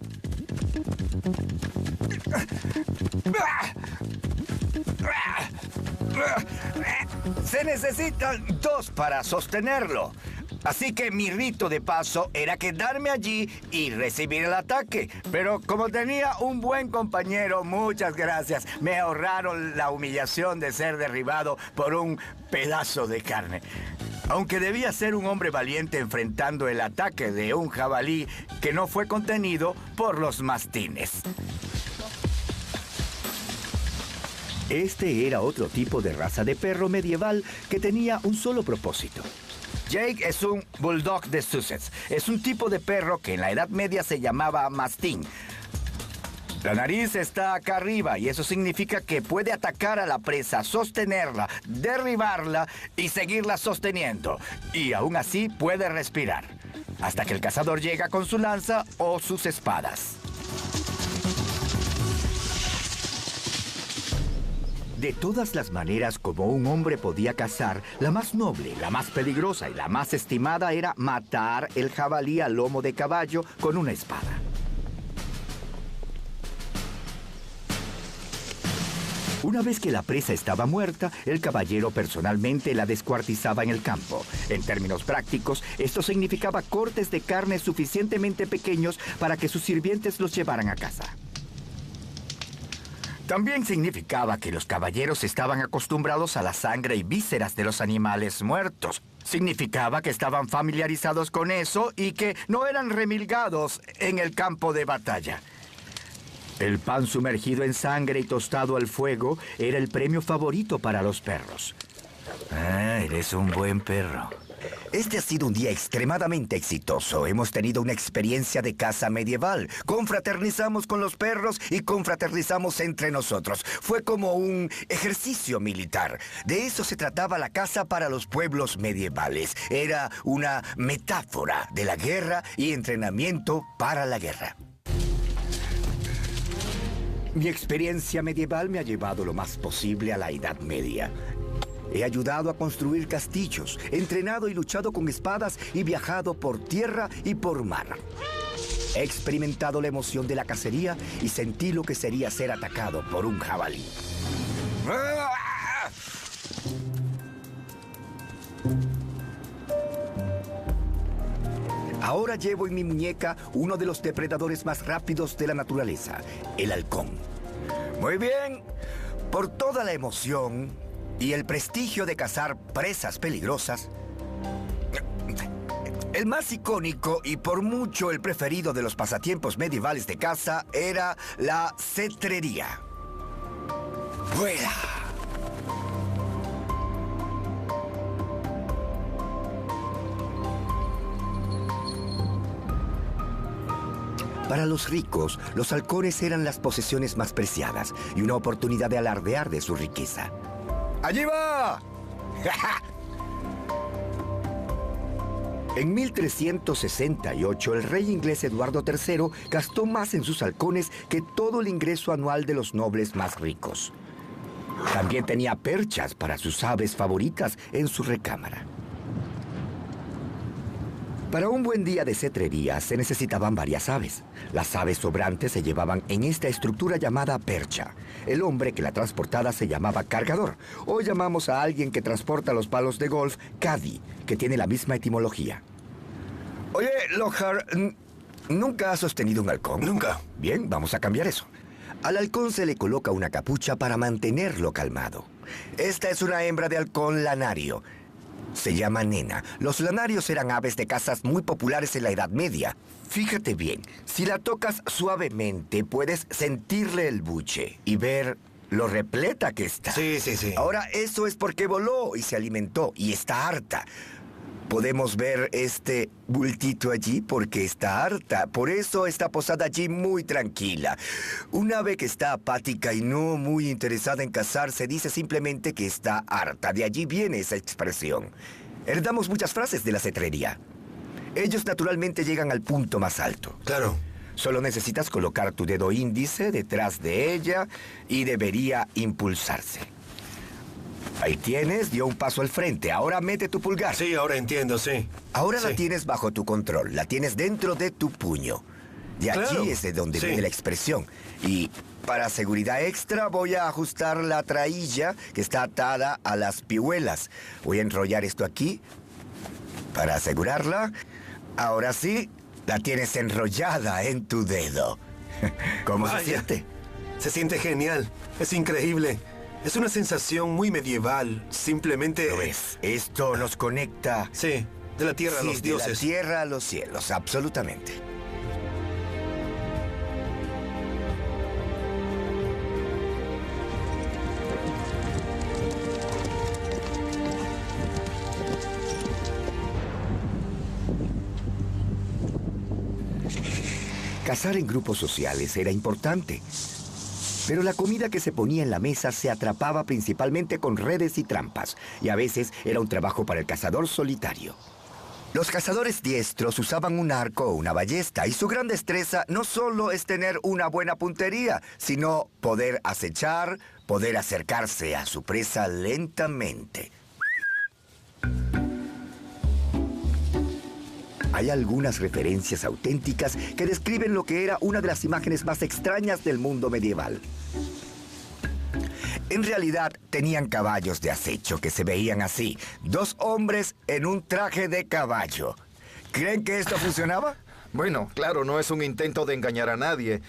Se necesitan 2 para sostenerlo. Así que mi rito de paso era quedarme allí y recibir el ataque. Pero como tenía un buen compañero, muchas gracias, me ahorraron la humillación de ser derribado por un pedazo de carne. Aunque debía ser un hombre valiente enfrentando el ataque de un jabalí que no fue contenido por los mastines. Este era otro tipo de raza de perro medieval que tenía un solo propósito. Jake es un bulldog de Sussex. Es un tipo de perro que en la Edad Media se llamaba mastín. La nariz está acá arriba y eso significa que puede atacar a la presa, sostenerla, derribarla y seguirla sosteniendo. Y aún así puede respirar, hasta que el cazador llega con su lanza o sus espadas. De todas las maneras como un hombre podía cazar, la más noble, la más peligrosa y la más estimada era matar el jabalí a lomo de caballo con una espada. Una vez que la presa estaba muerta, el caballero personalmente la descuartizaba en el campo. En términos prácticos, esto significaba cortes de carne suficientemente pequeños para que sus sirvientes los llevaran a casa. También significaba que los caballeros estaban acostumbrados a la sangre y vísceras de los animales muertos. Significaba que estaban familiarizados con eso y que no eran remilgados en el campo de batalla. El pan sumergido en sangre y tostado al fuego era el premio favorito para los perros. Ah, eres un buen perro. Este ha sido un día extremadamente exitoso. Hemos tenido una experiencia de caza medieval. Confraternizamos con los perros y confraternizamos entre nosotros. Fue como un ejercicio militar. De eso se trataba la caza para los pueblos medievales. Era una metáfora de la guerra y entrenamiento para la guerra. Mi experiencia medieval me ha llevado lo más posible a la Edad Media. He ayudado a construir castillos, entrenado y luchado con espadas y viajado por tierra y por mar. He experimentado la emoción de la cacería y sentí lo que sería ser atacado por un jabalí. Ahora llevo en mi muñeca uno de los depredadores más rápidos de la naturaleza, el halcón. Muy bien, por toda la emoción y el prestigio de cazar presas peligrosas, el más icónico y por mucho el preferido de los pasatiempos medievales de caza era la cetrería. ¡Vuela! Para los ricos, los halcones eran las posesiones más preciadas y una oportunidad de alardear de su riqueza. ¡Allí va! En 1368, el rey inglés Eduardo III gastó más en sus halcones que todo el ingreso anual de los nobles más ricos. También tenía perchas para sus aves favoritas en su recámara. Para un buen día de cetrería se necesitaban varias aves. Las aves sobrantes se llevaban en esta estructura llamada percha. El hombre que la transportaba se llamaba cargador. Hoy llamamos a alguien que transporta los palos de golf caddy, que tiene la misma etimología. Oye, Lockhart, ¿nunca has sostenido un halcón? Nunca. Bien, vamos a cambiar eso. Al halcón se le coloca una capucha para mantenerlo calmado. Esta es una hembra de halcón lanario. Se llama nena. Los lanarios eran aves de cazas muy populares en la Edad Media. Fíjate bien, si la tocas suavemente, puedes sentirle el buche y ver lo repleta que está. Sí. Ahora, eso es porque voló y se alimentó y está harta. Podemos ver este bultito allí porque está harta. Por eso está posada allí muy tranquila. Un ave que está apática y no muy interesada en cazar se dice simplemente que está harta. De allí viene esa expresión. Heredamos muchas frases de la cetrería. Ellos naturalmente llegan al punto más alto. Claro. Solo necesitas colocar tu dedo índice detrás de ella y debería impulsarse. Ahí tienes, dio un paso al frente. Ahora mete tu pulgar. Sí, ahora entiendo, sí. Ahora Sí. la tienes bajo tu control. La tienes dentro de tu puño. De allí Claro. es de donde Sí. viene la expresión. Y para seguridad extra voy a ajustar la trailla que está atada a las pihuelas. Voy a enrollar esto aquí para asegurarla. Ahora sí, la tienes enrollada en tu dedo. ¿Cómo se Vaya. siente? Se siente genial. Es increíble. Es una sensación muy medieval. Simplemente... ¿Lo ves? Esto nos conecta. Sí, de la tierra a Sí, los de dioses. la tierra a los cielos, absolutamente. Cazar en grupos sociales era importante. Pero la comida que se ponía en la mesa se atrapaba principalmente con redes y trampas, y a veces era un trabajo para el cazador solitario. Los cazadores diestros usaban un arco o una ballesta, y su gran destreza no solo es tener una buena puntería, sino poder acechar, poder acercarse a su presa lentamente. Hay algunas referencias auténticas que describen lo que era una de las imágenes más extrañas del mundo medieval. En realidad, tenían caballos de acecho que se veían así. 2 hombres en un traje de caballo. ¿Creen que esto funcionaba? Bueno, claro, no es un intento de engañar a nadie.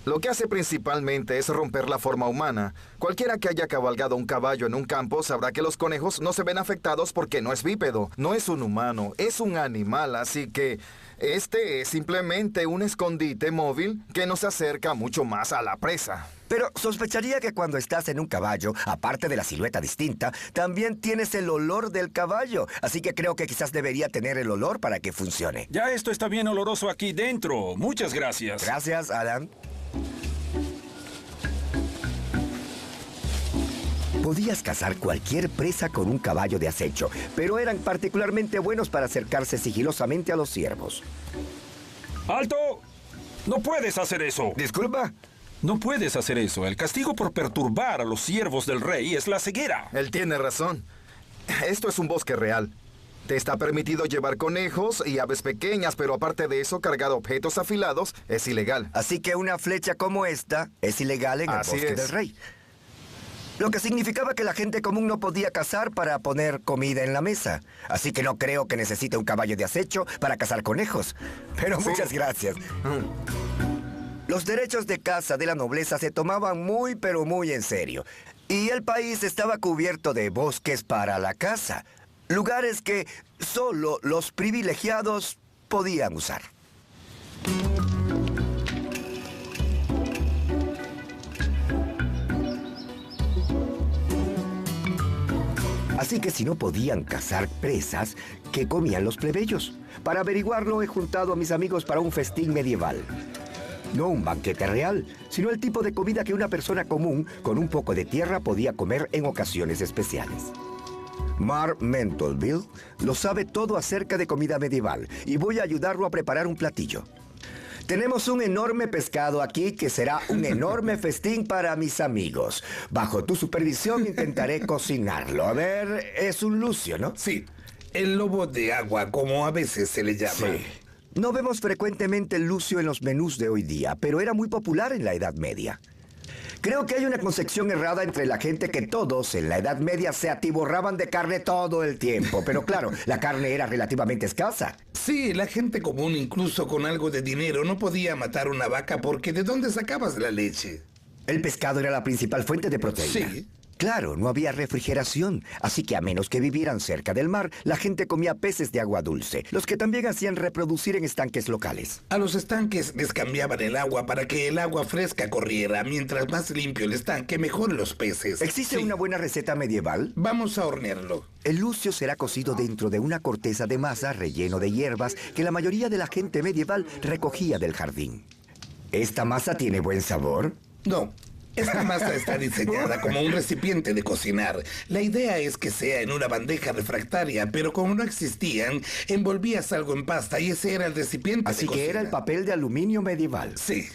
Lo que hace principalmente es romper la forma humana. Cualquiera que haya cabalgado un caballo en un campo sabrá que los conejos no se ven afectados porque no es bípedo, no es un humano, es un animal, así que este es simplemente un escondite móvil que nos acerca mucho más a la presa. Pero sospecharía que cuando estás en un caballo, aparte de la silueta distinta, también tienes el olor del caballo. Así que creo que quizás debería tener el olor para que funcione. Ya esto está bien oloroso aquí dentro. Muchas gracias. Gracias, Alan. Podías cazar cualquier presa con un caballo de acecho, pero eran particularmente buenos para acercarse sigilosamente a los ciervos. ¡Alto! No puedes hacer eso. ¿Disculpa? No puedes hacer eso. El castigo por perturbar a los siervos del rey es la ceguera. Él tiene razón. Esto es un bosque real. Te está permitido llevar conejos y aves pequeñas, pero aparte de eso, cargar objetos afilados es ilegal. Así que una flecha como esta es ilegal en el Así bosque es. del rey. Lo que significaba que la gente común no podía cazar para poner comida en la mesa. Así que no creo que necesite un caballo de acecho para cazar conejos. Pero muchas gracias. Los derechos de caza de la nobleza se tomaban muy, pero muy en serio. Y el país estaba cubierto de bosques para la caza. Lugares que solo los privilegiados podían usar. Así que si no podían cazar presas, ¿qué comían los plebeyos? Para averiguarlo he juntado a mis amigos para un festín medieval. No un banquete real, sino el tipo de comida que una persona común con un poco de tierra podía comer en ocasiones especiales. Mark Mentleville lo sabe todo acerca de comida medieval y voy a ayudarlo a preparar un platillo. Tenemos un enorme pescado aquí que será un enorme festín para mis amigos. Bajo tu supervisión intentaré cocinarlo. A ver, es un lucio, ¿no? Sí, el lobo de agua, como a veces se le llama. Sí. No vemos frecuentemente el lucio en los menús de hoy día, pero era muy popular en la Edad Media. Creo que hay una concepción errada entre la gente que todos en la Edad Media se atiborraban de carne todo el tiempo. Pero claro, la carne era relativamente escasa. Sí, la gente común, incluso con algo de dinero, no podía matar una vaca porque ¿de dónde sacabas la leche? El pescado era la principal fuente de proteína. Sí. Claro, no había refrigeración, así que a menos que vivieran cerca del mar, la gente comía peces de agua dulce, los que también hacían reproducir en estanques locales. A los estanques les cambiaban el agua para que el agua fresca corriera. Mientras más limpio el estanque, mejor los peces. ¿Existe una buena receta medieval? Vamos a hornearlo. El lucio será cocido dentro de una corteza de masa relleno de hierbas que la mayoría de la gente medieval recogía del jardín. ¿Esta masa tiene buen sabor? No. Esta masa está diseñada como un recipiente de cocinar. La idea es que sea en una bandeja refractaria, pero como no existían, envolvías algo en pasta y ese era el recipiente Así de que cocina. era el papel de aluminio medieval. Sí.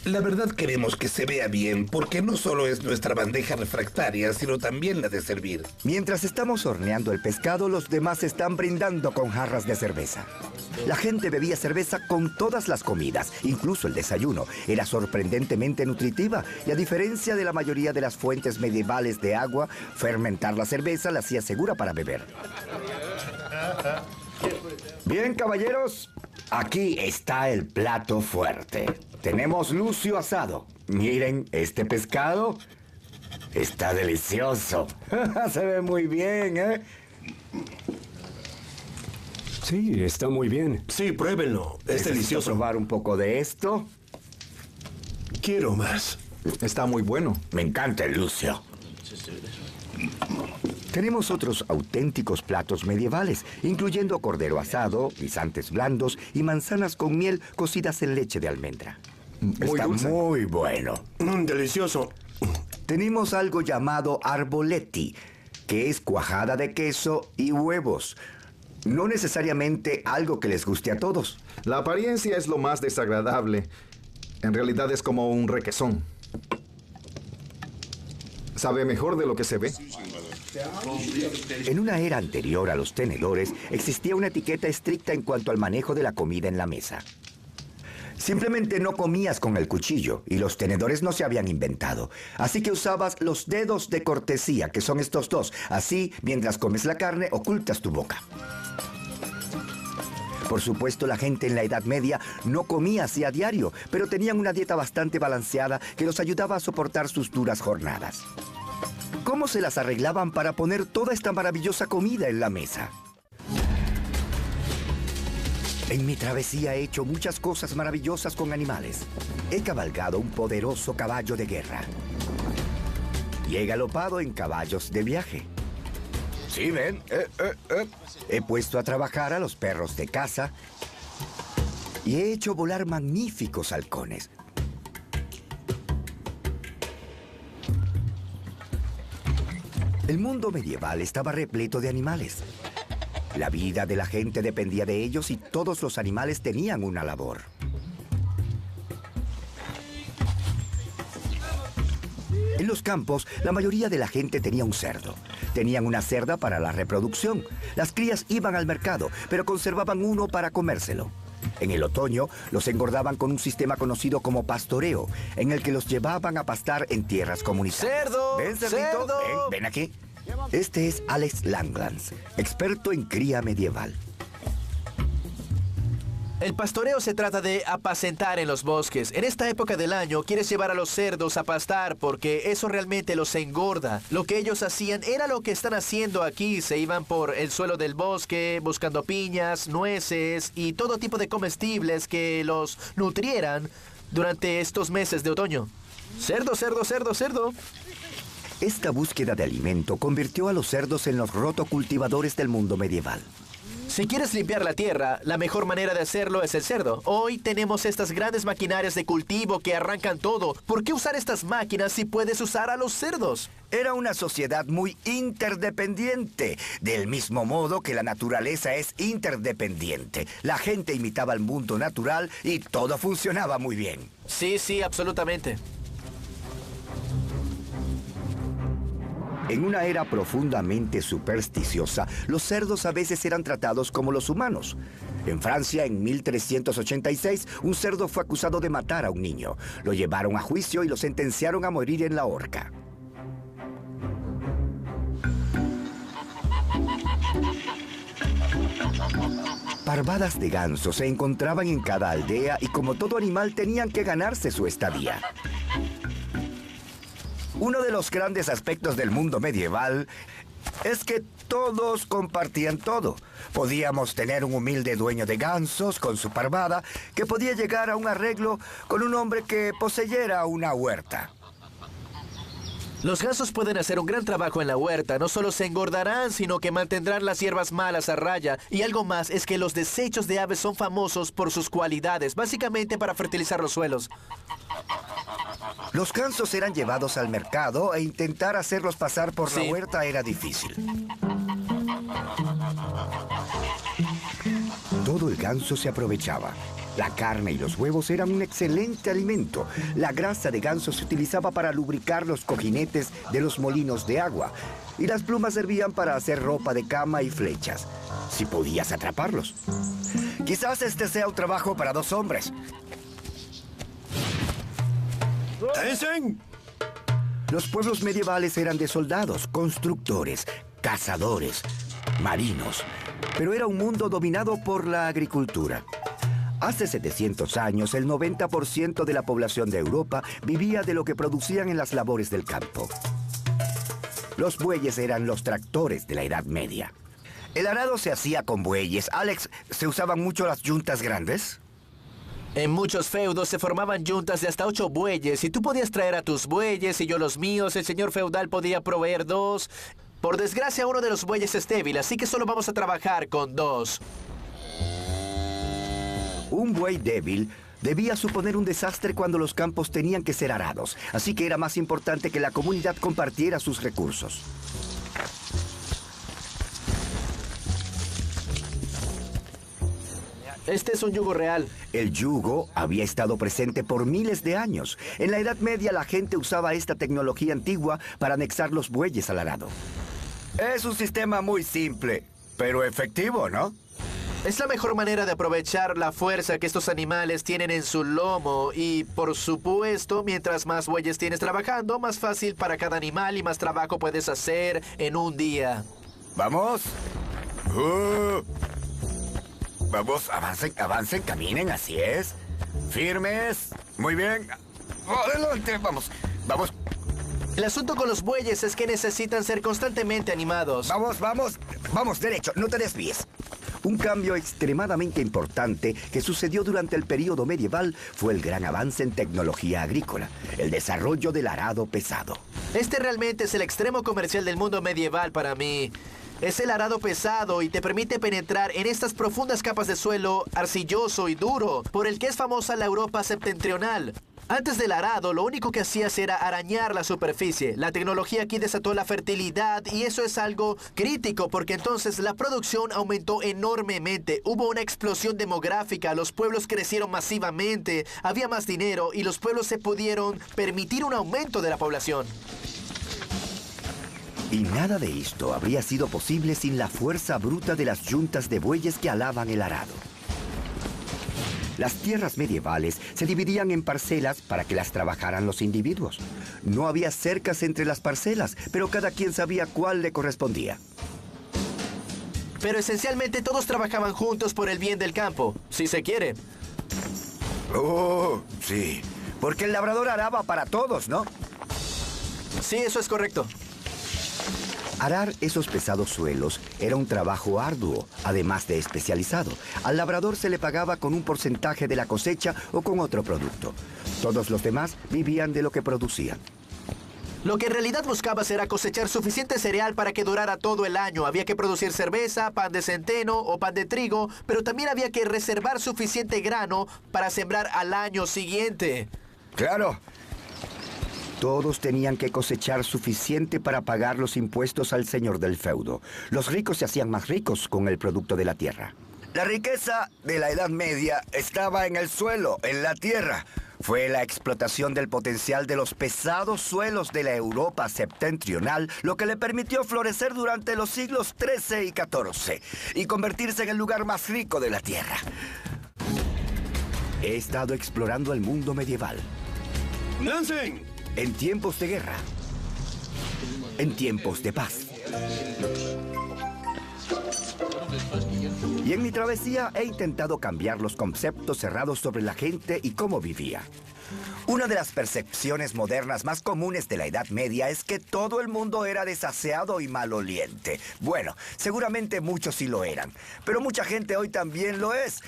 La verdad queremos que se vea bien, porque no solo es nuestra bandeja refractaria, sino también la de servir. Mientras estamos horneando el pescado, los demás están brindando con jarras de cerveza. La gente bebía cerveza con todas las comidas, incluso el desayuno. Era sorprendentemente nutritiva y a diferencia de la mayoría de las fuentes medievales de agua, fermentar la cerveza la hacía segura para beber. Bien, caballeros, aquí está el plato fuerte. Tenemos lucio asado. Miren, este pescado está delicioso. Se ve muy bien, ¿eh? Sí, está muy bien. Sí, pruébenlo. Es Necesito delicioso. probar un poco de esto. Quiero más. Está muy bueno. Me encanta el lucio. Tenemos otros auténticos platos medievales, incluyendo cordero asado, guisantes blandos y manzanas con miel cocidas en leche de almendra. Está dulce. muy bueno. Delicioso. Tenemos algo llamado arboletti, que es cuajada de queso y huevos. No necesariamente algo que les guste a todos. La apariencia es lo más desagradable. En realidad es como un requesón. Sabe mejor de lo que se ve. En una era anterior a los tenedores, existía una etiqueta estricta en cuanto al manejo de la comida en la mesa. Simplemente no comías con el cuchillo y los tenedores no se habían inventado. Así que usabas los dedos de cortesía, que son estos dos. Así, mientras comes la carne, ocultas tu boca. Por supuesto, la gente en la Edad Media no comía así a diario, pero tenían una dieta bastante balanceada que los ayudaba a soportar sus duras jornadas. ¿Cómo se las arreglaban para poner toda esta maravillosa comida en la mesa? En mi travesía he hecho muchas cosas maravillosas con animales. He cabalgado un poderoso caballo de guerra. Y he galopado en caballos de viaje. ¿Sí ven? He puesto a trabajar a los perros de caza. Y he hecho volar magníficos halcones. El mundo medieval estaba repleto de animales. La vida de la gente dependía de ellos y todos los animales tenían una labor. En los campos, la mayoría de la gente tenía un cerdo. Tenían una cerda para la reproducción. Las crías iban al mercado, pero conservaban uno para comérselo. En el otoño, los engordaban con un sistema conocido como pastoreo, en el que los llevaban a pastar en tierras comunitarias. ¡Cerdo! ¿Ven, cerdito? ¡Cerdo! Ven aquí. Este es Alex Langlands, experto en cría medieval. El pastoreo se trata de apacentar en los bosques. En esta época del año quieres llevar a los cerdos a pastar porque eso realmente los engorda. Lo que ellos hacían era lo que están haciendo aquí. Se iban por el suelo del bosque buscando piñas, nueces y todo tipo de comestibles que los nutrieran durante estos meses de otoño. Cerdo, cerdo, cerdo, cerdo. Esta búsqueda de alimento convirtió a los cerdos en los rotocultivadores del mundo medieval. Si quieres limpiar la tierra, la mejor manera de hacerlo es el cerdo. Hoy tenemos estas grandes maquinarias de cultivo que arrancan todo. ¿Por qué usar estas máquinas si puedes usar a los cerdos? Era una sociedad muy interdependiente, del mismo modo que la naturaleza es interdependiente. La gente imitaba el mundo natural y todo funcionaba muy bien. Sí, sí, absolutamente. En una era profundamente supersticiosa, los cerdos a veces eran tratados como los humanos. En Francia, en 1386, un cerdo fue acusado de matar a un niño. Lo llevaron a juicio y lo sentenciaron a morir en la horca. Parvadas de ganso se encontraban en cada aldea y como todo animal tenían que ganarse su estadía. Uno de los grandes aspectos del mundo medieval es que todos compartían todo. Podíamos tener un humilde dueño de gansos con su parvada que podía llegar a un arreglo con un hombre que poseyera una huerta. Los gansos pueden hacer un gran trabajo en la huerta. No solo se engordarán, sino que mantendrán las hierbas malas a raya. Y algo más es que los desechos de aves son famosos por sus cualidades, básicamente para fertilizar los suelos. Los gansos eran llevados al mercado e intentar hacerlos pasar por la huerta era difícil. Todo el ganso se aprovechaba. La carne y los huevos eran un excelente alimento. La grasa de ganso se utilizaba para lubricar los cojinetes de los molinos de agua. Y las plumas servían para hacer ropa de cama y flechas, si podías atraparlos. Quizás este sea un trabajo para 2 hombres. ¡Tenzin! Los pueblos medievales eran de soldados, constructores, cazadores, marinos. Pero era un mundo dominado por la agricultura. Hace 700 años, el 90% de la población de Europa vivía de lo que producían en las labores del campo. Los bueyes eran los tractores de la Edad Media. El arado se hacía con bueyes. Alex, ¿se usaban mucho las yuntas grandes? En muchos feudos se formaban yuntas de hasta 8 bueyes y tú podías traer a tus bueyes y yo los míos. El señor feudal podía proveer 2. Por desgracia, uno de los bueyes es débil, así que solo vamos a trabajar con 2. Un buey débil debía suponer un desastre cuando los campos tenían que ser arados, así que era más importante que la comunidad compartiera sus recursos. Este es un yugo real. El yugo había estado presente por miles de años. En la Edad Media la gente usaba esta tecnología antigua para anexar los bueyes al arado. Es un sistema muy simple, pero efectivo, ¿no? Es la mejor manera de aprovechar la fuerza que estos animales tienen en su lomo y, por supuesto, mientras más bueyes tienes trabajando, más fácil para cada animal y más trabajo puedes hacer en un día. ¡Vamos! Vamos, avancen, avancen, caminen, así es. Firmes. Muy bien. Adelante, vamos, vamos. El asunto con los bueyes es que necesitan ser constantemente animados. Vamos, vamos, vamos, derecho, no te desvíes. Un cambio extremadamente importante que sucedió durante el período medieval fue el gran avance en tecnología agrícola, el desarrollo del arado pesado. Este realmente es el extremo comercial del mundo medieval para mí. Es el arado pesado y te permite penetrar en estas profundas capas de suelo arcilloso y duro, por el que es famosa la Europa septentrional. Antes del arado, lo único que hacías era arañar la superficie. La tecnología aquí desató la fertilidad y eso es algo crítico porque entonces la producción aumentó enormemente. Hubo una explosión demográfica, los pueblos crecieron masivamente, había más dinero y los pueblos se pudieron permitir un aumento de la población. Y nada de esto habría sido posible sin la fuerza bruta de las yuntas de bueyes que alaban el arado. Las tierras medievales se dividían en parcelas para que las trabajaran los individuos. No había cercas entre las parcelas, pero cada quien sabía cuál le correspondía. Pero esencialmente todos trabajaban juntos por el bien del campo, si se quiere. Oh, sí. Porque el labrador araba para todos, ¿no? Sí, eso es correcto. Arar esos pesados suelos era un trabajo arduo, además de especializado. Al labrador se le pagaba con un porcentaje de la cosecha o con otro producto. Todos los demás vivían de lo que producían. Lo que en realidad buscabas era cosechar suficiente cereal para que durara todo el año. Había que producir cerveza, pan de centeno o pan de trigo, pero también había que reservar suficiente grano para sembrar al año siguiente. ¡Claro! Todos tenían que cosechar suficiente para pagar los impuestos al señor del feudo. Los ricos se hacían más ricos con el producto de la tierra. La riqueza de la Edad Media estaba en el suelo, en la tierra. Fue la explotación del potencial de los pesados suelos de la Europa septentrional lo que le permitió florecer durante los siglos XIII y XIV y convertirse en el lugar más rico de la tierra. He estado explorando el mundo medieval. ¡Lancen! En tiempos de guerra, en tiempos de paz. Y en mi travesía he intentado cambiar los conceptos cerrados sobre la gente y cómo vivía. Una de las percepciones modernas más comunes de la Edad Media es que todo el mundo era desaseado y maloliente. Bueno, seguramente muchos sí lo eran, pero mucha gente hoy también lo es.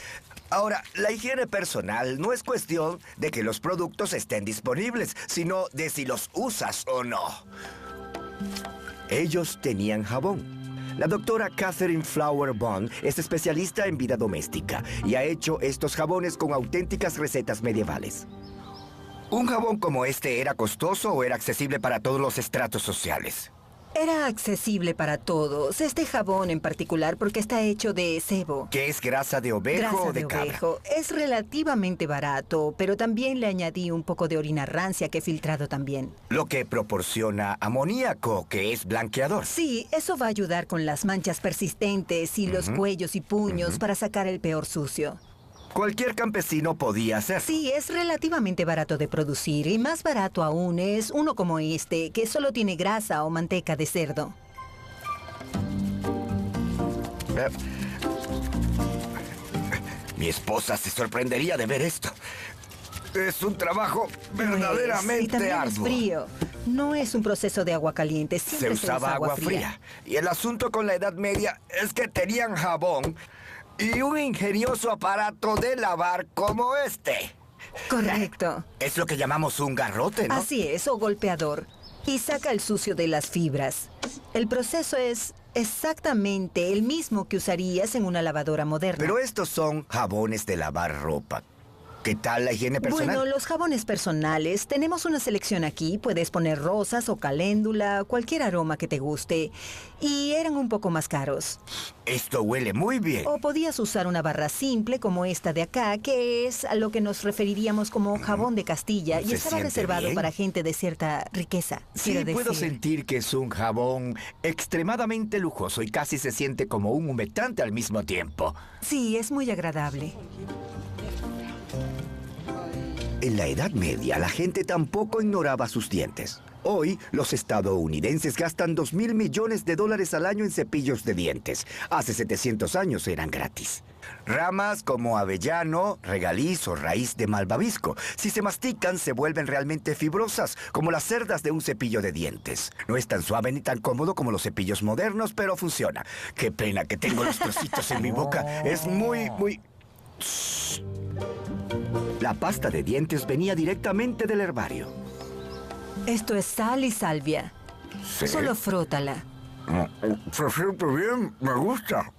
Ahora, la higiene personal no es cuestión de que los productos estén disponibles, sino de si los usas o no. Ellos tenían jabón. La doctora Catherine Flower Bond es especialista en vida doméstica y ha hecho estos jabones con auténticas recetas medievales. ¿Un jabón como este era costoso o era accesible para todos los estratos sociales? Era accesible para todos. Este jabón en particular porque está hecho de sebo. ¿Qué es grasa de ovejo o de cabra? Es relativamente barato, pero también le añadí un poco de orina rancia que he filtrado también. Lo que proporciona amoníaco, que es blanqueador. Sí, eso va a ayudar con las manchas persistentes y los cuellos y puños para sacar el peor sucio. Cualquier campesino podía hacer. Sí, es relativamente barato de producir y más barato aún es uno como este, que solo tiene grasa o manteca de cerdo. Mi esposa se sorprendería de ver esto. Es un trabajo verdaderamente arduo. Es frío. No es un proceso de agua caliente, siempre se usaba agua fría. Y el asunto con la Edad Media es que tenían jabón y un ingenioso aparato de lavar como este. Correcto. Es lo que llamamos un garrote, ¿no? Así es, o golpeador. Y saca el sucio de las fibras. El proceso es exactamente el mismo que usarías en una lavadora moderna. Pero estos son jabones de lavar ropa. ¿Qué tal la higiene personal? Bueno, los jabones personales, tenemos una selección aquí. Puedes poner rosas o caléndula, cualquier aroma que te guste. Y eran un poco más caros. Esto huele muy bien. O podías usar una barra simple como esta de acá, que es a lo que nos referiríamos como jabón de Castilla. Y estaba reservado para gente de cierta riqueza. Sí, puedo sentir que es un jabón extremadamente lujoso y casi se siente como un humectante al mismo tiempo. Sí, es muy agradable. En la Edad Media, la gente tampoco ignoraba sus dientes. Hoy, los estadounidenses gastan $2.000 millones al año en cepillos de dientes. Hace 700 años eran gratis. Ramas como avellano, regaliz o raíz de malvavisco, si se mastican, se vuelven realmente fibrosas, como las cerdas de un cepillo de dientes. No es tan suave ni tan cómodo como los cepillos modernos, pero funciona. Qué pena que tengo los trocitos en mi boca. Es muy... La pasta de dientes venía directamente del herbario. Esto es sal y salvia. Sí. Solo frótala. Se siente bien, me gusta.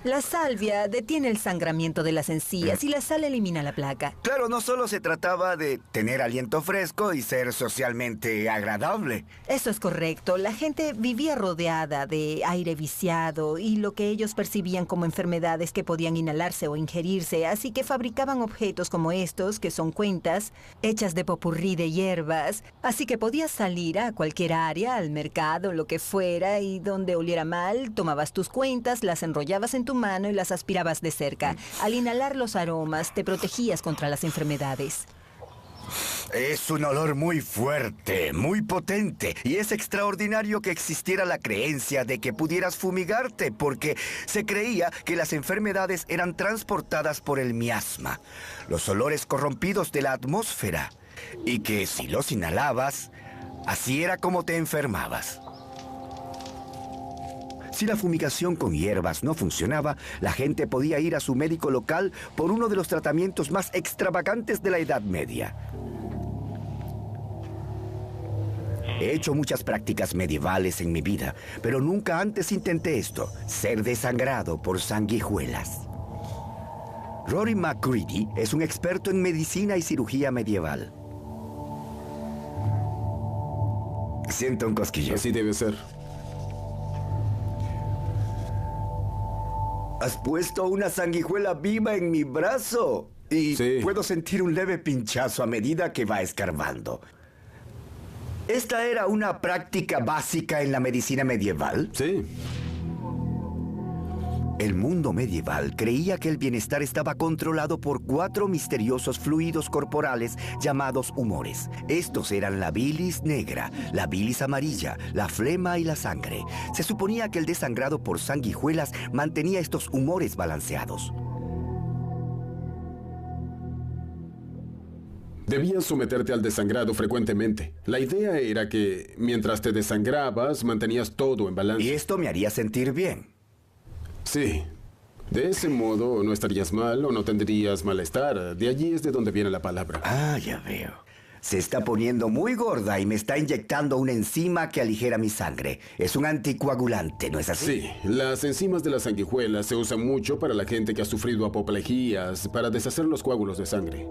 La salvia detiene el sangramiento de las encías y la sal elimina la placa. Claro, no solo se trataba de tener aliento fresco y ser socialmente agradable. Eso es correcto. La gente vivía rodeada de aire viciado y lo que ellos percibían como enfermedades que podían inhalarse o ingerirse, así que fabricaban objetos como estos, que son cuentas, hechas de popurrí de hierbas, así que podías salir a cualquier área, al mercado, lo que fuera, y donde oliera mal, tomabas tus cuentas, las enrollabas en tu mano y las aspirabas de cerca. Al inhalar los aromas, te protegías contra las enfermedades. Es un olor muy fuerte, muy potente, y es extraordinario que existiera la creencia de que pudieras fumigarte, porque se creía que las enfermedades eran transportadas por el miasma, los olores corrompidos de la atmósfera, y que si los inhalabas, así era como te enfermabas. Si la fumigación con hierbas no funcionaba, la gente podía ir a su médico local por uno de los tratamientos más extravagantes de la Edad Media. He hecho muchas prácticas medievales en mi vida, pero nunca antes intenté esto, ser desangrado por sanguijuelas. Rory McCready es un experto en medicina y cirugía medieval. Siento un cosquillo. Así debe ser. Has puesto una sanguijuela viva en mi brazo y puedo sentir un leve pinchazo a medida que va escarbando. ¿Esta era una práctica básica en la medicina medieval? Sí. El mundo medieval creía que el bienestar estaba controlado por 4 misteriosos fluidos corporales llamados humores. Estos eran la bilis negra, la bilis amarilla, la flema y la sangre. Se suponía que el desangrado por sanguijuelas mantenía estos humores balanceados. Debías someterte al desangrado frecuentemente. La idea era que mientras te desangrabas, mantenías todo en balance. Y esto me haría sentir bien. Sí. De ese modo no estarías mal o no tendrías malestar. De allí es de donde viene la palabra. Ah, ya veo. Se está poniendo muy gorda y me está inyectando una enzima que aligera mi sangre. Es un anticoagulante, ¿no es así? Sí. Las enzimas de las sanguijuelas se usan mucho para la gente que ha sufrido apoplejías, para deshacer los coágulos de sangre.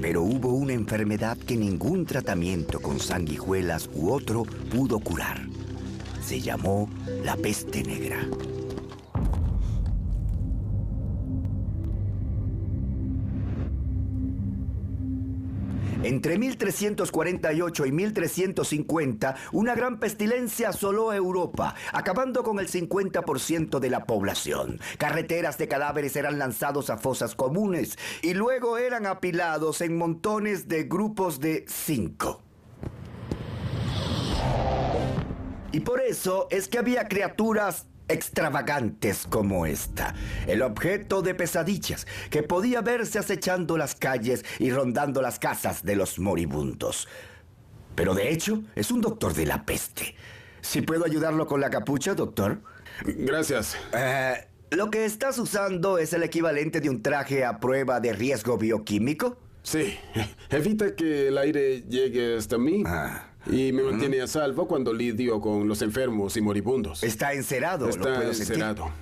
Pero hubo una enfermedad que ningún tratamiento con sanguijuelas u otro pudo curar. Se llamó la peste negra. Entre 1348 y 1350, una gran pestilencia asoló Europa, acabando con el 50% de la población. Carreteras de cadáveres eran lanzados a fosas comunes y luego eran apilados en montones de grupos de 5. Y por eso es que había criaturas extravagantes como esta, el objeto de pesadillas que podía verse acechando las calles y rondando las casas de los moribundos. Pero de hecho, es un doctor de la peste. ¿Sí puedo ayudarlo con la capucha, doctor? Gracias. ¿Lo que estás usando es el equivalente de un traje a prueba de riesgo bioquímico? Sí. Evita que el aire llegue hasta mí. Y me mantiene a salvo cuando lidio con los enfermos y moribundos. Está encerado, Está lo puedo encerado. sentir.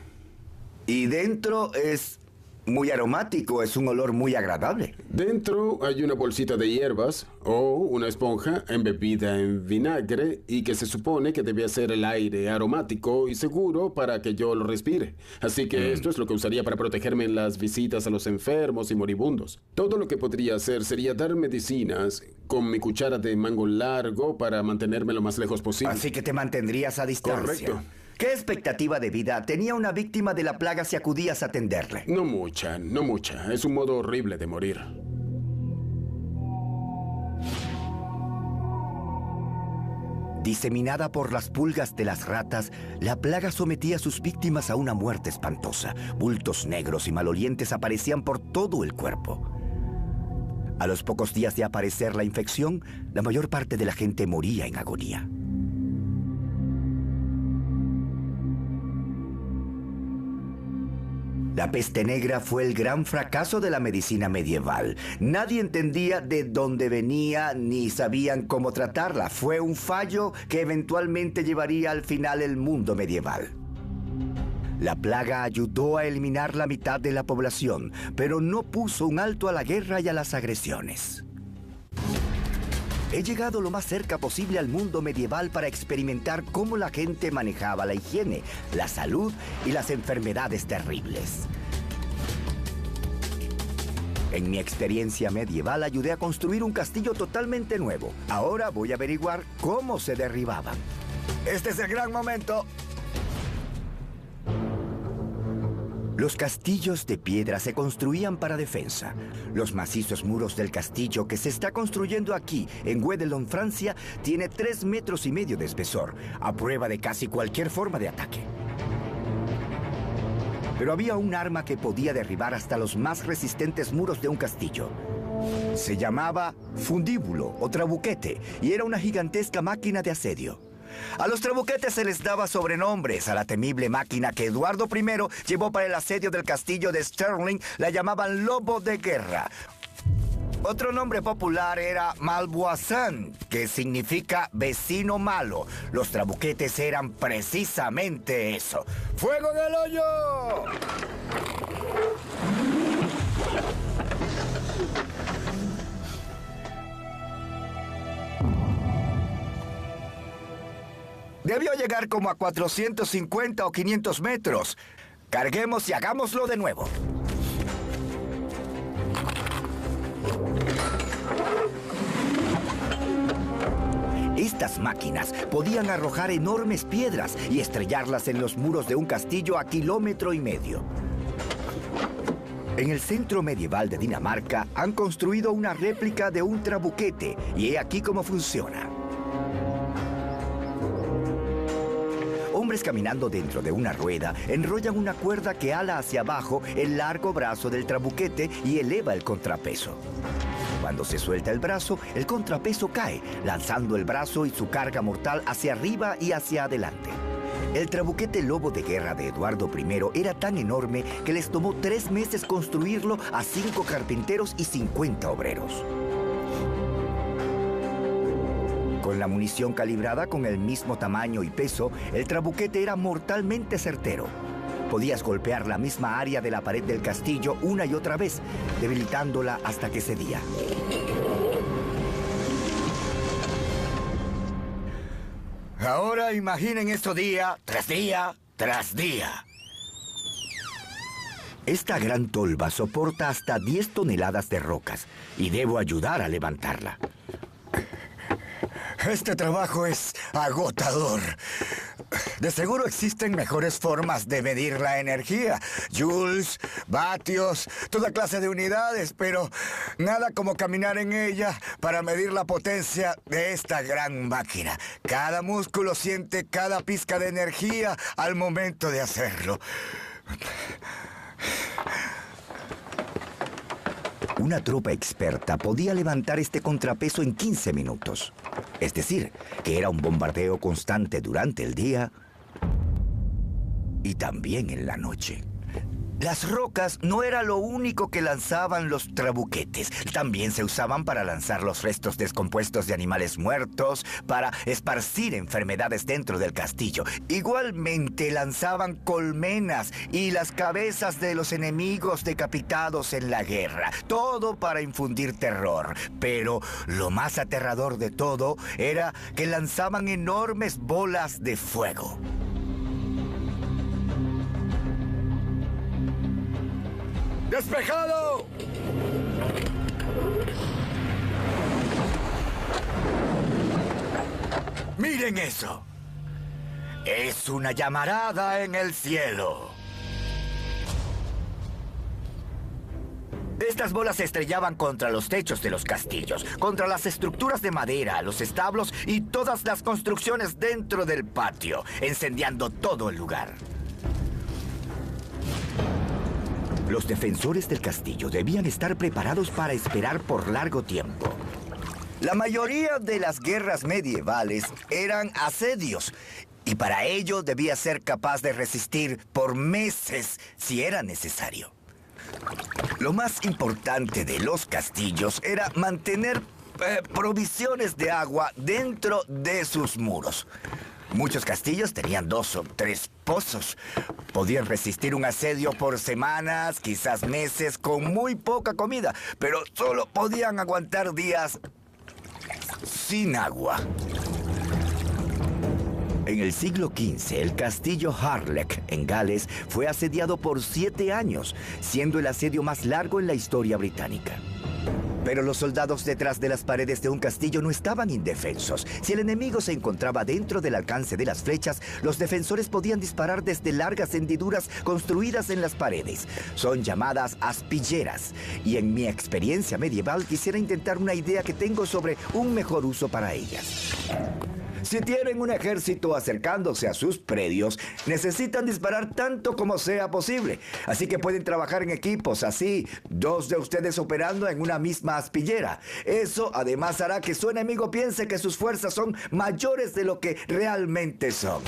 Y dentro es muy aromático, es un olor muy agradable. Dentro hay una bolsita de hierbas o una esponja embebida en vinagre y que se supone que debe hacer el aire aromático y seguro para que yo lo respire. Así que esto es lo que usaría para protegerme en las visitas a los enfermos y moribundos. Todo lo que podría hacer sería dar medicinas con mi cuchara de mango largo para mantenerme lo más lejos posible. Así que te mantendrías a distancia. Correcto. ¿Qué expectativa de vida tenía una víctima de la plaga si acudías a atenderle? No mucha, no mucha. Es un modo horrible de morir. Diseminada por las pulgas de las ratas, la plaga sometía a sus víctimas a una muerte espantosa. Bultos negros y malolientes aparecían por todo el cuerpo. A los pocos días de aparecer la infección, la mayor parte de la gente moría en agonía. La peste negra fue el gran fracaso de la medicina medieval. Nadie entendía de dónde venía ni sabían cómo tratarla. Fue un fallo que eventualmente llevaría al final el mundo medieval. La plaga ayudó a eliminar la mitad de la población, pero no puso un alto a la guerra y a las agresiones. He llegado lo más cerca posible al mundo medieval para experimentar cómo la gente manejaba la higiene, la salud y las enfermedades terribles. En mi experiencia medieval ayudé a construir un castillo totalmente nuevo. Ahora voy a averiguar cómo se derribaban. Este es el gran momento. Los castillos de piedra se construían para defensa. Los macizos muros del castillo que se está construyendo aquí, en Guédelon, Francia, tiene 3,5 metros de espesor, a prueba de casi cualquier forma de ataque. Pero había un arma que podía derribar hasta los más resistentes muros de un castillo. Se llamaba fundíbulo o trabuquete y era una gigantesca máquina de asedio. A los trabuquetes se les daba sobrenombres. A la temible máquina que Eduardo I llevó para el asedio del castillo de Stirling la llamaban lobo de guerra. Otro nombre popular era Malvoisin, que significa vecino malo. Los trabuquetes eran precisamente eso. ¡Fuego del hoyo! Debió llegar como a 450 o 500 metros. Carguemos y hagámoslo de nuevo. Estas máquinas podían arrojar enormes piedras y estrellarlas en los muros de un castillo a 1,5 kilómetros. En el centro medieval de Dinamarca han construido una réplica de un trabuquete y he aquí cómo funciona. Hombres caminando dentro de una rueda enrollan una cuerda que ala hacia abajo el largo brazo del trabuquete y eleva el contrapeso. Cuando se suelta el brazo, el contrapeso cae, lanzando el brazo y su carga mortal hacia arriba y hacia adelante. El trabuquete lobo de guerra de Eduardo I era tan enorme que les tomó 3 meses construirlo a 5 carpinteros y 50 obreros. Con la munición calibrada con el mismo tamaño y peso, el trabuquete era mortalmente certero. Podías golpear la misma área de la pared del castillo una y otra vez, debilitándola hasta que cedía. Ahora imaginen esto día tras día tras día. Esta gran tolva soporta hasta 10 toneladas de rocas y debo ayudar a levantarla. Este trabajo es agotador. De seguro existen mejores formas de medir la energía. Joules, vatios, toda clase de unidades, pero nada como caminar en ella para medir la potencia de esta gran máquina. Cada músculo siente cada pizca de energía al momento de hacerlo. Una tropa experta podía levantar este contrapeso en 15 minutos. Es decir, que era un bombardeo constante durante el día y también en la noche. Las rocas no era lo único que lanzaban los trabuquetes. También se usaban para lanzar los restos descompuestos de animales muertos, para esparcir enfermedades dentro del castillo. Igualmente lanzaban colmenas y las cabezas de los enemigos decapitados en la guerra. Todo para infundir terror. Pero lo más aterrador de todo era que lanzaban enormes bolas de fuego. ¡Despejado! ¡Miren eso! Es una llamarada en el cielo. Estas bolas se estrellaban contra los techos de los castillos, contra las estructuras de madera, los establos y todas las construcciones dentro del patio, incendiando todo el lugar. Los defensores del castillo debían estar preparados para esperar por largo tiempo. La mayoría de las guerras medievales eran asedios, y para ello debía ser capaz de resistir por meses si era necesario. Lo más importante de los castillos era mantener provisiones de agua dentro de sus muros. Muchos castillos tenían 2 o 3 pozos. Podían resistir un asedio por semanas, quizás meses, con muy poca comida, pero solo podían aguantar días sin agua. En el siglo XV, el castillo Harlech, en Gales, fue asediado por 7 años, siendo el asedio más largo en la historia británica. Pero los soldados detrás de las paredes de un castillo no estaban indefensos. Si el enemigo se encontraba dentro del alcance de las flechas, los defensores podían disparar desde largas hendiduras construidas en las paredes. Son llamadas aspilleras. Y en mi experiencia medieval quisiera intentar una idea que tengo sobre un mejor uso para ellas. Si tienen un ejército acercándose a sus predios, necesitan disparar tanto como sea posible. Así que pueden trabajar en equipos, así, 2 de ustedes operando en una misma aspillera. Eso además hará que su enemigo piense que sus fuerzas son mayores de lo que realmente son.